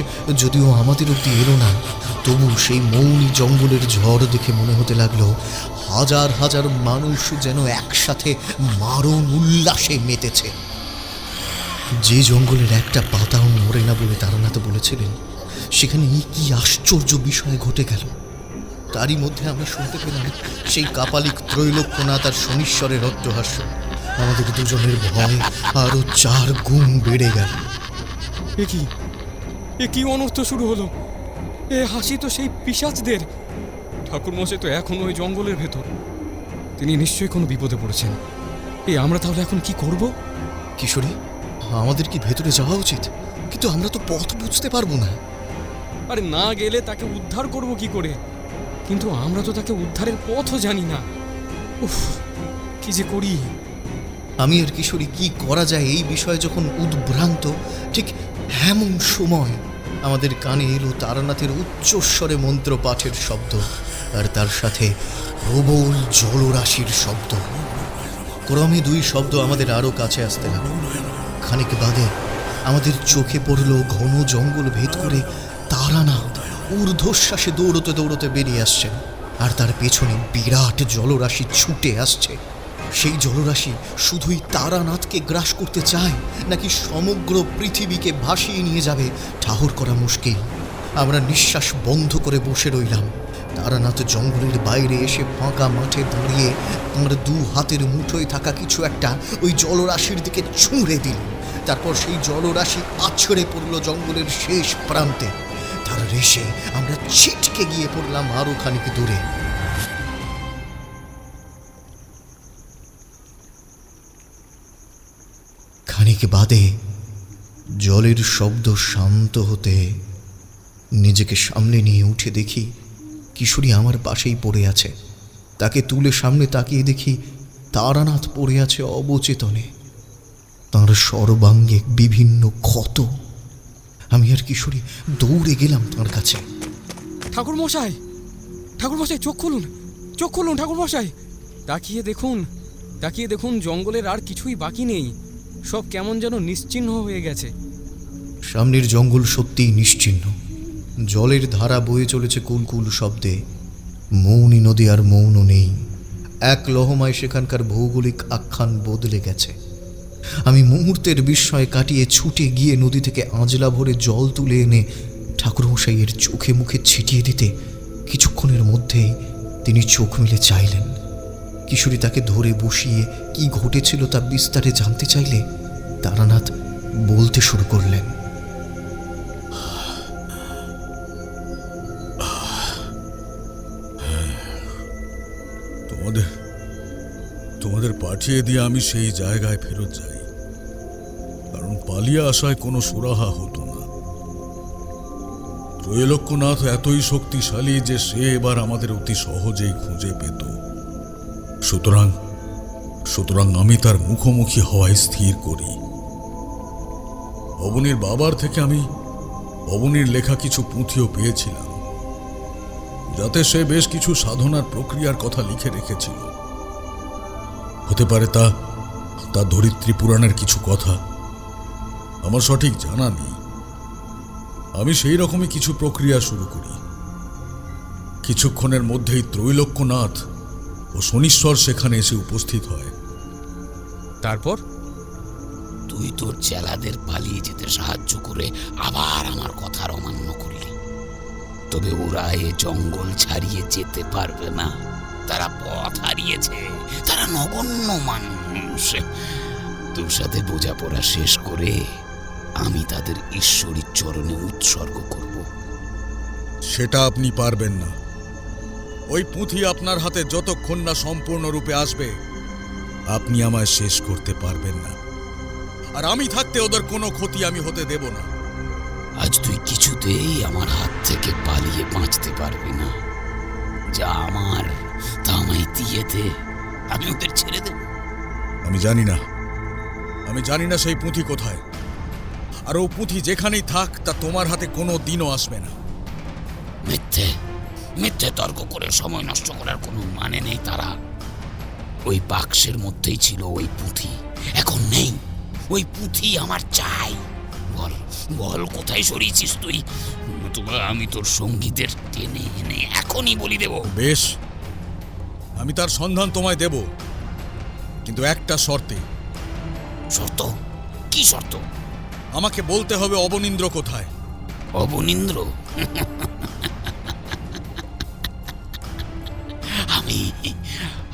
যদিও আমাদের অব্দি এলো না, তবু সেই মৌনি জঙ্গলের ঝড় দেখে মনে হতে লাগলো হাজার হাজার মানুষ যেন একসাথে মারণ উল্লাসে মেতেছে। যে জঙ্গলের একটা পাতাও মরে না বলে তারানাথ বলেছিলেন, সেখানে কি আশ্চর্য বিষয় ঘটে গেল। তারই মধ্যে আমরা শুনতে পেলাম সেই কাপালিক ত্রৈলোক্যনাথ আর শনিশ্বরের অট্টহাস্য। আমাদের দুজনের ভয় আরো 4 গুণ বেড়ে গেল। এ কি অনর্থ শুরু হলো? এ হাসি তো সেই পিশাচদের। ঠাকুর মশাই তো এখন ওই জঙ্গলের ভেতর। তিনি নিশ্চয়ই কোনো বিপদে পড়েছেন। আমরা তাহলে এখন কি করব? কিশোরী, আমাদের কি ভেতরে যাওয়া উচিত? কিন্তু আমরা তো পথ বুঝতে পারবো না। আরে না গেলে তাকে উদ্ধার করব কি করে? কিন্তু আমরা তো তাকে উদ্ধারের পথও জানি না। উফ, কি যে করি। আমি আর কিশোরী কি করা যায় এই বিষয়ে যখন উদ্ভ্রান্ত, ঠিক এমন সময় আমাদের কানে এলো তারানাথের উচ্চস্বরে মন্ত্র পাঠের শব্দ, আর তার সাথে প্রবল জলরাশির শব্দ। ক্রমে 2 শব্দ আমাদের আরো কাছে আসতে লাগলো। খানিক বাদে আমাদের চোখে পড়ল ঘন জঙ্গল ভেদ করে তারানাথ ঊর্ধ্বশ্বাসে দৌড়তে দৌড়তে বেরিয়ে আসছেন, আর তার পেছনে বিরাট জলরাশি ছুটে আসছে। সেই জলরাশি শুধুই তারানাথকে গ্রাস করতে চায় নাকি সমগ্র পৃথিবীকে ভাসিয়ে নিয়ে যাবে ঠাহর করা মুশকিল। আমরা নিঃশ্বাস বন্ধ করে বসে রইলাম। তারানাথ জঙ্গলের বাইরে এসে ফাঁকা মাঠে দাঁড়িয়ে তাঁর 2 হাতের মুঠোয় থাকা কিছু একটা ওই জলরাশির দিকে ছুঁড়ে দিল। তারপর সেই জলরাশি আছড়ে পড়ল জঙ্গলের শেষ প্রান্তে। তার রেশে আমরা ছিটকে গিয়ে পড়লাম আরো খানিক দূরে। খানিক বাদে জলের শব্দ শান্ত হতে নিজেকে সামনে নিয়ে উঠে দেখি কিশোরী আমার পাশেই পড়ে আছে। তাকে তুলে সামনে তাকিয়ে দেখি তারানাথ পড়ে আছে অবচেতনে, তাঁর সর্বাঙ্গে বিভিন্ন ক্ষত। আমি আর কিশোরী দৌড়ে গেলাম তাঁর কাছে। ঠাকুর মশাই, চোখ খুলুন, ঠাকুর মশাই। তাকিয়ে দেখুন জঙ্গলের আর কিছুই বাকি নেই। সব কেমন যেন নিশ্চিহ্ন হয়ে গেছে। সামনের জঙ্গল সত্যিই নিশ্চিহ্ন। জলের ধারা বয়ে চলেছে কুলকুল শব্দে। মৌনী নদী আর মৌন নেই। এক লহমায় সেখানকার ভৌগোলিক আখ্যান বদলে গেছে। আমি মুহূর্তের বিস্ময় কাটিয়ে ছুটে গিয়ে নদী থেকে আঁজলা ভরে জল তুলে এনে ঠাকুরমশাইয়ের চোখে মুখে ছিটিয়ে দিতে কিছুক্ষণের মধ্যেই তিনি চোখ মেলে চাইলেন। কিশোরী তাকে ধরে বসিয়ে কি ঘটেছিল তা বিস্তারে জানতে চাইলে তারানাথ বলতে শুরু করলেন। তোমাদের পাঠিয়ে দিয়ে আমি সেই জায়গায় ফেরত যাই, কারণ পালিয়ে আসায় কোনো সুরাহা হতো না। ত্রৈলোক্যনাথ এতই শক্তিশালী যে সে এবার আমাদের অতি সহজেই খুঁজে পেত। সুতরাং আমি তার মুখোমুখি হওয়ায় স্থির করি। অবনীর বাবার থেকে আমি অবনীর লেখা কিছু পুঁথিও পেয়েছিলাম, যাতে সে বেশ কিছু সাধনার প্রক্রিয়ার কথা লিখে রেখেছিল। হতে পারে তা ধরিত্রী পুরাণের কিছু কথা, আমার সঠিক জানা নেই। আমি সেই রকমই কিছু প্রক্রিয়া শুরু করি। কিছুক্ষণের মধ্যেই ত্রৈলোক্যনাথ ও শনিশ্বর সেখানে এসে উপস্থিত হয়। তারপর তুই তোর চেলাদের পালিয়ে যেতে সাহায্য করে আবার আমার কথার অমান্য করলি। তবে ওরা এ জঙ্গল ছাড়িয়ে যেতে পারবে না। তারা পথ হারিয়েছে, তারা নগণ্য মানুষ। তোর সাথে বোঝাপড়া শেষ করে আমি তাদের ঈশ্বরের চরণে উৎসর্গ করব। সেটা আপনি পারবেন না। ওই পুঁথি আপনার হাতে যতক্ষণ না সম্পূর্ণরূপে আসবে, আপনি আমায় শেষ করতে পারবেন না। আর আমি থাকতে ওদের কোনো ক্ষতি আমি হতে দেব না। আজ তুই কিছুতেই আমার হাত থেকে পালিয়ে বাঁচতে পারবি না। যা আমার তা আমায় দিয়ে দে, আমি ওদের ছেড়ে দেব। আমি জানি না সেই পুঁথি কোথায়। আর ও পুঁথি যেখানেই থাক, তা তোমার হাতে কোনো দিনও আসবে না। মিথ্যে তর্ক করে সময় নষ্ট করার কোনো মানে নেই। তারা ওই বাক্সের মধ্যেই ছিল ওই পুঁথি, এখন নেই। ওই পুঁথি আমার চাই। বল কোথায় সরিয়েছিস তুই? নতুবা আমি তোর সঙ্গীদের টেনে এনে এখনই বলি দেব। বেশ, আমি তার সন্ধান তোমায় দেব, কিন্তু একটা শর্তে। শর্ত? কি শর্ত? আমাকে বলতে হবে অবনীন্দ্র কোথায়। অবনীন্দ্র?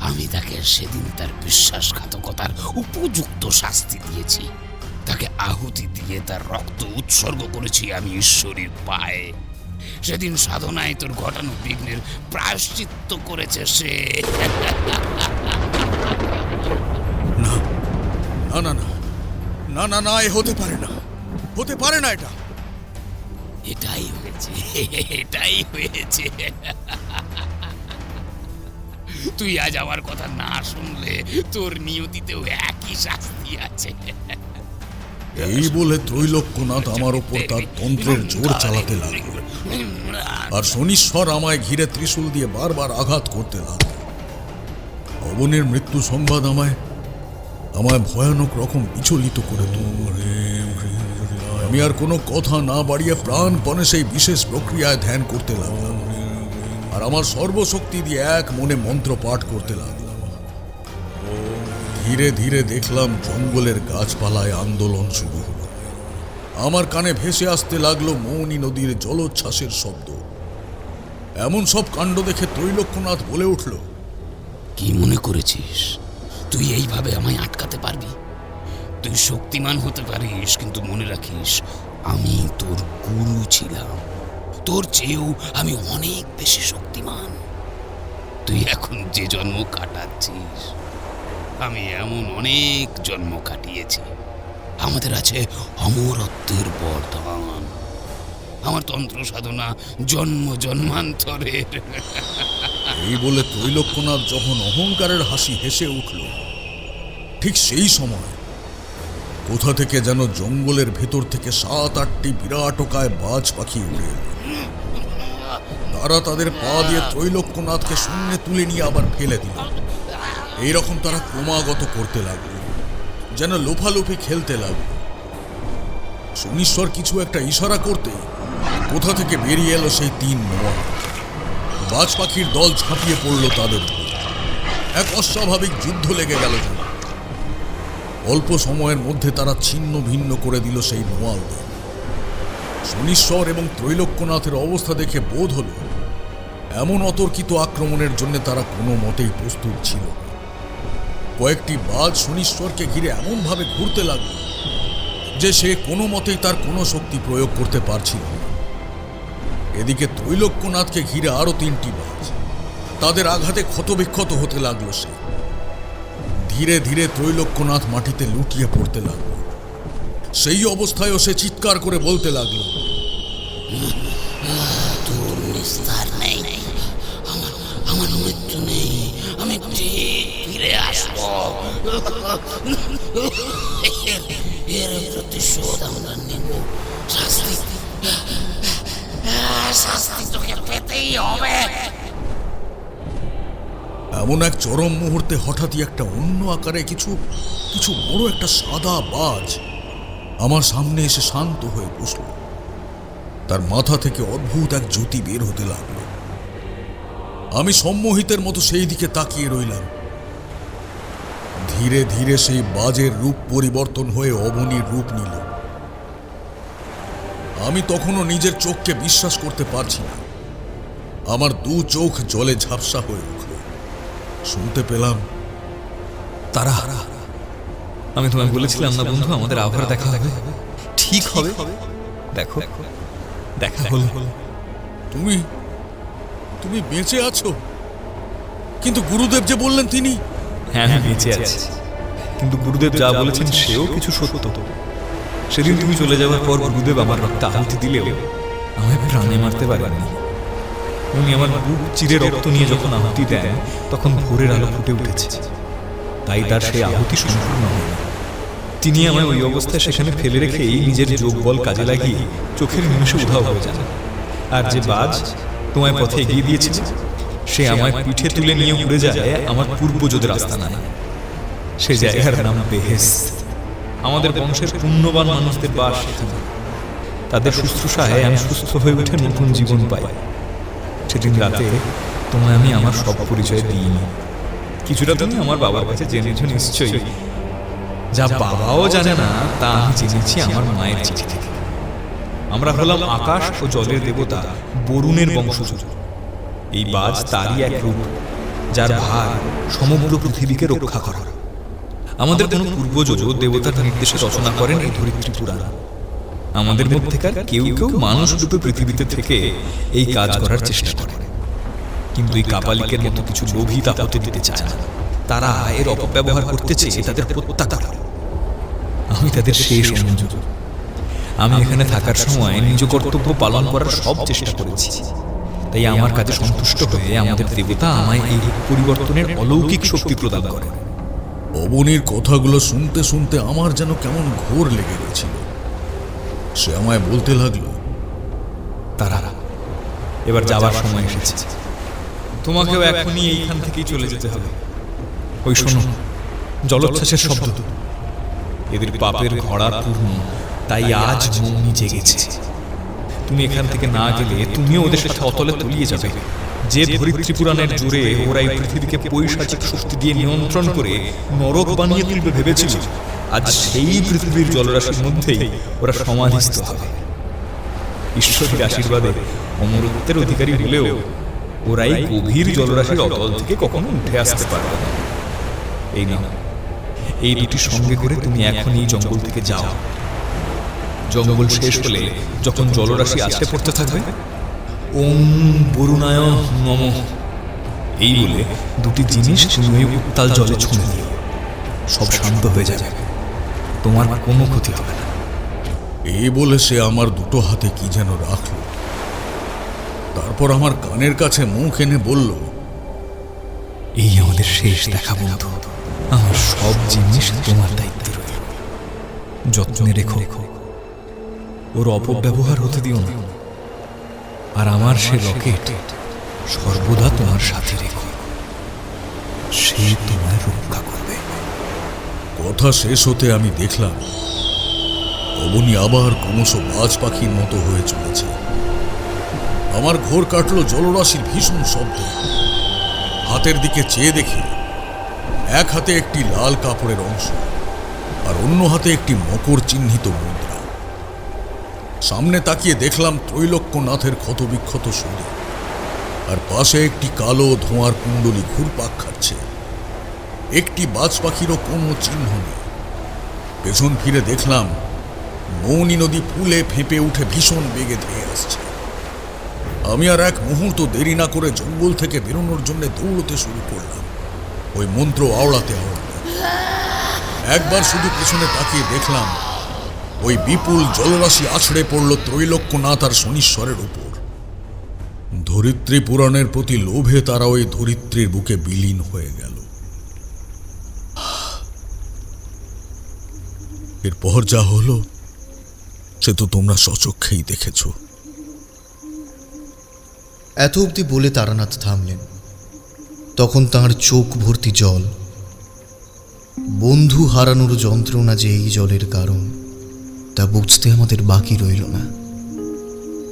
আমি তাকে সেদিন তার বিশ্বাসঘাতকতার উপযুক্ত শাস্তি দিয়েছি। তাকে আহুতি দিয়ে তার রক্ত উৎসর্গ করেছি আমি ঈশ্বরের পায়ে। সেদিন সাধনায় তোর ঘটানো বিঘ্নের প্রায়শ্চিত্ত করেছে সে। না না না না না না, এ হতে পারে না, হতে পারে না। এটাই হয়েছে। তুই আজ আমার কথা না শুনলে তোর নিয়তিতেও একই শাস্তি আছে। এই বলে ত্রৈলোক্যনাথ আমার ওপর তার তন্ত্রের জোর চালাতে লাগল, আর শনিশ্বর আমায় ঘিরে ত্রিশূল দিয়ে বারবার আঘাত করতে লাগল। অবনীর মৃত্যু সংবাদ আমায় ভয়ানক রকম বিচলিত করে তুলল। আমি আর কোনো কথা না বাড়িয়ে প্রাণপণে সেই বিশেষ প্রক্রিয়ায় ধ্যান করতে লাগলাম, আর আমার সর্বশক্তি দিয়ে এক মনে মন্ত্র পাঠ করতে লাগলাম। ধীরে ধীরে দেখলাম জঙ্গলের গাছপালায় আন্দোলন শুরু হলো। আমার কানে ভেসে আসতে লাগলো মৌনী নদীর জলোচ্ছ্বাসের শব্দ। এমন সব কাণ্ড দেখে ত্রৈলোক্যনাথ বলে উঠল, কি মনে করেছিস তুই এইভাবে আমায় আটকাতে পারবি? তুই শক্তিমান হতে পারিস, কিন্তু মনে রাখিস আমি তোর গুরু ছিলাম। তোর চেয়েও আমি অনেক বেশি শক্তিমান। তুই এখন যে জন্ম কাটাচ্ছিস, আমি এমন অনেক জন্ম কাটিয়েছি। আমাদের আছে অমরত্বের বরদান। আমার তন্ত্র সাধনা জন্ম জন্মান্তরের। এই বলে ত্রৈলোক্যনাথ যখন অহংকারের হাসি হেসে উঠল, ঠিক সেই সময় কোথা থেকে যেন জঙ্গলের ভেতর থেকে 7-8টি বিরাটকায় বাজ পাখি উড়ে এলো। তারা তাদের পা দিয়ে ত্রৈলোক্যনাথকে শূন্যে তুলে নিয়ে আবার ফেলে দিল। এইরকম তারা ক্রমাগত করতে লাগলো, যেন লোফালোফি খেলতে লাগলো। শনিশ্বর কিছু একটা ইশারা করতে কোথা থেকে বেরিয়ে এলো সেই 3 নোয়া। বাজ পাখির দল ঝাঁপিয়ে পড়ল তাদের উপর। এক অস্বাভাবিক যুদ্ধ লেগে গেল। অল্প সময়ের মধ্যে তারা ছিন্ন ভিন্ন করে দিল সেই নোয়ালদের। শনিশ্বর এবং ত্রৈলোক্যনাথের অবস্থা দেখে বোধ হলো এমন অতর্কিত আক্রমণের জন্য তারা কোনো মতেই প্রস্তুত ছিল না। কয়েকটি বাজ শনিশ্বরকে ঘিরে এমনভাবে ঘুরতে লাগলো যে সে কোনো মতেই তার কোনো শক্তি প্রয়োগ করতে পারছিল না। এদিকে ত্রৈলোক্যনাথকে ঘিরে আরো 3টি বাজ, তাদের আঘাতে ক্ষতবিক্ষত হতে লাগলো সে। ধীরে ধীরে ত্রৈলোক্যনাথ মাটিতে লুটিয়ে পড়তে লাগলো। সেই অবস্থায়ও সে চিৎকার করে বলতে লাগলো, তোর নিস্তার নেই, আমার মৃত্যু নেই, আমি ঠিক ফিরে আসবো। এর প্রতিশোধ আমরা নেব। শাস্তি তোকে পেতেই হবে। এমন এক চরম মুহূর্তে হঠাৎই একটা অন্য আকারে কিছু বড় একটা সাদা বাজ আমার সামনে এসে শান্ত হয়ে বসল। তার মাথা থেকে অদ্ভুত এক জ্যোতি বের হতে লাগলো। আমি সম্মোহিতের মতো সেই দিকে তাকিয়ে রইলাম। ধীরে ধীরে সেই বাজের রূপ পরিবর্তন হয়ে অবনীর রূপ নিল। আমি তখনও নিজের চোখকে বিশ্বাস করতে পারছি না। আমার 2 চোখ জলে ঝাপসা হয়ে উঠল। শুনতে পেলাম, তারা, আমি তোমায় বলেছিলাম না বন্ধু, আমাদের আবার দেখা হবে, ঠিক হবে। দেখো, দেখা হলো। তুমি বেঁচে আছো? কিন্তু গুরুদেব যে বললেন তিনি... হ্যাঁ, আমি বেঁচে আছি, কিন্তু গুরুদেব যা বলেছেন সেও কিছু সত্য। সেদিন তুমি চলে যাওয়ার পর গুরুদেব আমার রক্তে আহুতি দিলেও আমায় প্রাণে মারতে পারেননি। উনি আমার বুক চিরে রক্ত নিয়ে যখন আহুতি দেন, তখন ভোরের আলো ফুটে উঠেছে, তাই তার সেই আহুতি সম্পূর্ণ হয়নি। তিনি আমায় ওই অবস্থায় সেখানে ফেলে রেখেই নিজের যোগ বল কাজে লাগিয়ে চোখের নিমেষে উধাও হয়ে যান। আর যে বাজ তোমায় পথে এগিয়ে দিয়েছিল, সে আমায় পিঠে তুলে নিয়ে উড়ে যায় আমার পূর্বজদের আস্তানায়। সে জায়গার নাম বেহেশত। আমাদের বংশের পুণ্যবান মানুষদের বাস সেখানে। তাদের শুশ্রূষায় আমি সুস্থ হয়ে উঠে নতুন জীবন পাই। সেদিন রাতে তোমায় আমি আমার সব পরিচয় দিইনি। কিছুটা তুমি আমার বাবার কাছে জেনেছ নিশ্চয়ই। যা বাবাও জানে না তা আমি জেনেছি আমার মায়ের চিঠি থেকে। আমরা হলাম আকাশ ও জলের দেবতা বরুণের বংশজ। এই বাজ তারই এক রূপ, যার ভার সমগ্র পৃথিবীকে রক্ষা করা। আমাদের কোন পূর্বজ দেবতার নির্দেশে রচনা করেন এই ধরিত্রী পুরাণ। আমাদের মধ্যেকার কেউ কেউ মানুষ রূপে পৃথিবীতে থেকে এই কাজ করার চেষ্টা করে, কিন্তু এই কাপালিকের মতো কিছু লোভী তা হতে দিতে চায় না। তারা এর অপব্যবহার করতে চেয়ে তাদের প্রত্যাখ্যান। আমি তাদের শেষ অনুযোগ। আমি এখানে থাকার সময় নিজ কর্তব্য পালন করার সব চেষ্টা করেছি, তাই আমার কাছে সন্তুষ্ট হয়ে আমাদের দেবতা আমায় এই পরিবর্তনের অলৌকিক শক্তি প্রদান করে। অবনীর কথাগুলো শুনতে শুনতে আমার যেন কেমন ঘোর লেগে গেছিল। সে আমায় বলতে লাগলো, তারা, এবার যাবার সময় এসেছে। তোমাকেও এখনই এইখান থেকেই চলে যেতে হবে। ওই শোনো, জলোচ্ছ্বাসের শব্দ। এদের পাপের ঘোড়া পূর্ণ, তাই আজ মৌনি জেগেছে। তুমি এখান থেকে না গেলে তুমিও ওদের সাথে অতলে তলিয়ে যাবে। যে ধরিত্রী পুরাণের জোরে ওরা এই পৃথিবীকে পৈশাচিক শক্তি দিয়ে নিয়ন্ত্রণ করে নরক বানিয়ে তুলবে ভেবেছিল, আজ সেই পৃথিবীর জলরাশির মধ্যেই ওরা সমাধিস্থ হবে। ঈশ্বরের আশীর্বাদে অমরত্বের অধিকারী হলেও ওরাই গভীর জলরাশির অতল থেকে কখনো উঠে আসতে পারবে না। এই নাও, এই দুটি সঙ্গে করে তুমি এখন এই জঙ্গল থেকে যাও। জঙ্গল শেষ হলে যখন জলরাশি আসতে পড়তে থাকবে, ওম বরুণায় নমঃ এই বলে দুটি জিনিস তুমি ওই উত্তাল জলে ছুঁড়ে দিও। সব শান্ত হয়ে যাবে, তোমার কোনো ক্ষতি হবে না। এই বলে সে আমার 2 হাতে কি যেন রাখল। তারপর আমার কানের কাছে মুখ এনে বলল, এই আমাদের শেষ দেখা বন্ধু। আমার সব জিনিস তোমার দায়িত্বে রইল, যত্নে রেখো। ওর অপব্যবহার হতে দিও না। আর আমার সে লকেট সর্বদা তোমার সাথে রেখো, সে তোমায় রক্ষা করবে। কথা শেষ হতে আমি দেখলাম অবনী আবার ক্রমশ বাজ পাখির মতো হয়ে চলেছে। আমার ঘোর কাটল জলরাশির ভীষণ শব্দ। হাতের দিকে চেয়ে দেখি এক হাতে একটি লাল কাপড়ের অংশ, আর অন্য হাতে একটি মকর চিহ্নিত মুদ্রা। সামনে তাকিয়ে দেখলাম ত্রৈলোক্যনাথের ক্ষতবিক্ষত শরীর, আর পাশে একটি কালো ধোঁয়ার কুণ্ডলী ঘুরপাক খাচ্ছে। একটি বাজ পাখিরও কোনো চিহ্ন নেই। পেছন ফিরে দেখলাম মৌনী নদী ফুলে ফেঁপে উঠে ভীষণ বেগে ধেয়ে আসছে। আমি আর এক মুহূর্ত দেরি না করে জঙ্গল থেকে বেরোনোর জন্য দৌড়তে শুরু করলাম, ওই মন্ত্র আওড়াতে আওড়াতে। একবার শুধু পেছনে তাকিয়ে দেখলাম ওই বিপুল জলরাশি আছড়ে পড়ল ত্রৈলোক্যনাথ আর শনিশ্বরের উপর। ধরিত্রী পুরাণের প্রতি লোভে তারা ওই ধরিত্রীর বুকে বিলীন হয়ে গেল। এরপর যা হলো সে তো তোমরা স্বচক্ষেই দেখেছ। এত অবধি বলে তারানাথ থামলেন। তখন তাঁর চোখ ভর্তি জল। বন্ধু হারানোর যন্ত্রণা যে এই জলের কারণ তা বুঝতে আমাদের বাকি রইল না।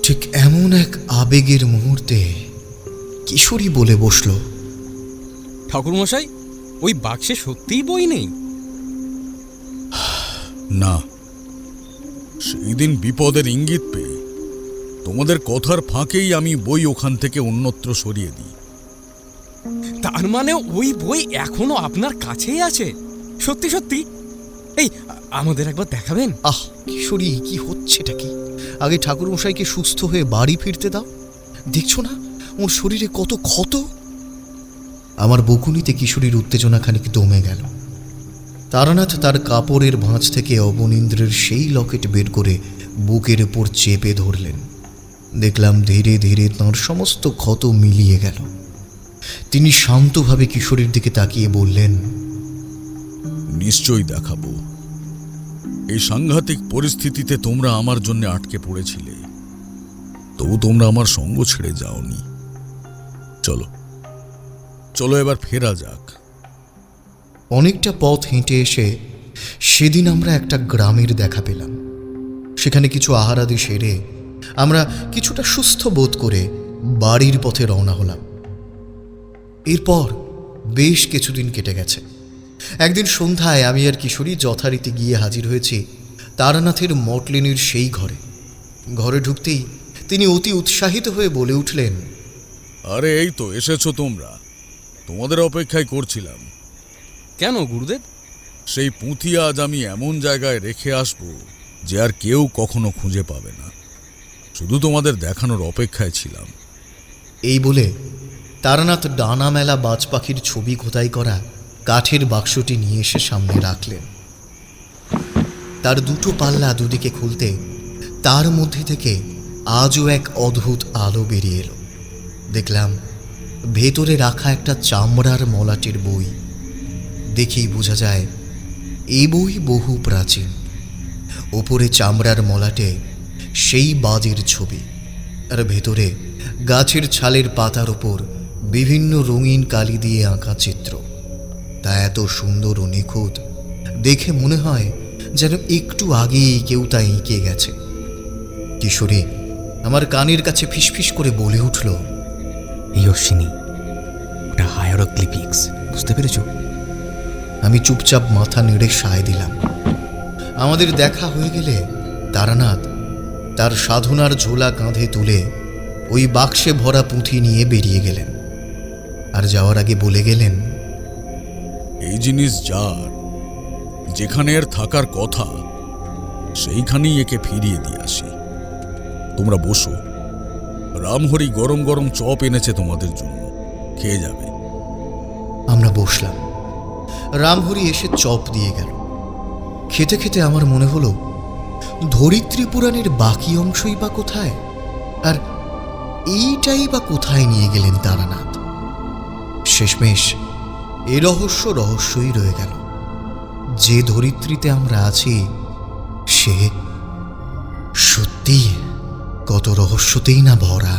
ঠিক এমন এক আবেগের মুহূর্তে কিশোরী বলে বসল, ঠাকুরমশাই, ওই বাক্সে সত্যিই বই নেই? না, সেই দিন বিপদের ইঙ্গিত পেয়ে তোমাদের কথার ফাঁকেই আমি বই ওখান থেকে অন্যত্র সরিয়ে দিই। তার মানে ওই বই এখনো আপনার কাছেই আছে? সত্যি সত্যি? এই আমাদের একবার দেখাবেন? আহ কিশোরী, কি হচ্ছেটা কি? আগে ঠাকুরমশাইকে সুস্থ হয়ে বাড়ি ফিরতে দাও। দেখছো না ওর শরীরে কত ক্ষত? আমার বকুনিতে কিশোরীর উত্তেজনা খানিক দমে গেল। তারানাথ তার কাপড়ের ভাঁজ থেকে অবনীন্দ্রের সেই লকেট বের করে বুকের উপর চেপে ধরলেন। দেখলাম ধীরে ধীরে তাঁর সমস্ত ক্ষত মিলিয়ে গেল। তিনি শান্তভাবে কিশোরীর দিকে তাকিয়ে বললেন, নিশ্চয়ই দেখাবো। এই সাংঘাতিক পরিস্থিতিতে তোমরা আমার জন্য আটকে পড়েছিলে, তবু তোমরা আমার সঙ্গ ছেড়ে যাওনি। চলো চলো এবার ফেরা যাক। অনেকটা পথ হেঁটে এসে সেদিন আমরা একটা গ্রামের দেখা পেলাম। সেখানে কিছু আহারাদি সেরে আমরা কিছুটা সুস্থ বোধ করে বাড়ির পথে রওনা হলাম। এরপর বেশ কিছুদিন কেটে গেছে। একদিন সন্ধ্যায় আমি আর কিশোরী যথারীতি গিয়ে হাজির হয়েছি তারানাথের মটলিনীর সেই ঘরে। ঘরে ঢুকতেই তিনি অতি উৎসাহিত হয়ে বলে উঠলেন, আরে এই তো এসেছো তোমরা, তোমাদের অপেক্ষায় করছিলাম। কেন গুরুদেব? সেই পুঁথি আজ আমি এমন জায়গায় রেখে আসব যে আর কেউ কখনো খুঁজে পাবে না। শুধু তোমাদের দেখানোর অপেক্ষায় ছিলাম। এই বলে তারানাথ ডানা মেলা বাজ পাখির ছবি খোদাই করা কাঠের বাক্সটি নিয়ে এসে সামনে রাখলেন। তার দুটো পাল্লা দুদিকে খুলতে তার মধ্যে থেকে আজও এক অদ্ভুত আলো বেরিয়ে এলো। দেখলাম ভেতরে রাখা একটা চামড়ার মলাটের বই। দেখেই বোঝা যায় এই বই বহু প্রাচীন। ওপরে চামড়ার মলাটে সেই বাজের ছবি, আর ভেতরে গাছের ছালের পাতার ওপর বিভিন্ন রঙিন কালি দিয়ে আঁকা চিত্র। তা এত সুন্দর ও নিখুঁত, দেখে মনে হয় যেন একটু আগেই কেউ তা এঁকে গেছে। কিশোরী আমার কানের কাছে ফিসফিস করে বলে উঠল, এই অশ্বিনী, ওটা হায়ারোগ্লিফিক্স, বুঝতে পেরেছো? আমি চুপচাপ মাথা নেড়ে সায় দিলাম। আমাদের দেখা হয়ে গেলে তারানাথ তার সাধনার ঝোলা কাঁধে তুলে ওই বাক্সে ভরা পুঁথি নিয়ে বেরিয়ে গেলেন। আর যাওয়ার আগে বলে গেলেন, এই জিনিস যার, যেখানে এর থাকার কথা সেইখানেই একে ফিরিয়ে দিয়ে আসি। তোমরা বসো, রামহরি গরম গরম চপ এনেছে তোমাদের জন্য, খেয়ে যাবে। আমরা বসলাম। রামহরি এসে চপ দিয়ে গেল। খেতে খেতে আমার মনে হলো ধরিত্রী পুরাণের বাকি অংশই বা কোথায়, আর এইটাই বা কোথায় নিয়ে গেলেন তারানাথ। শেষমেশ এ রহস্য রহস্যই রয়ে গেল। যে ধরিত্রীতে আমরা আছি সে সত্যি কত রহস্যতেই না ভরা।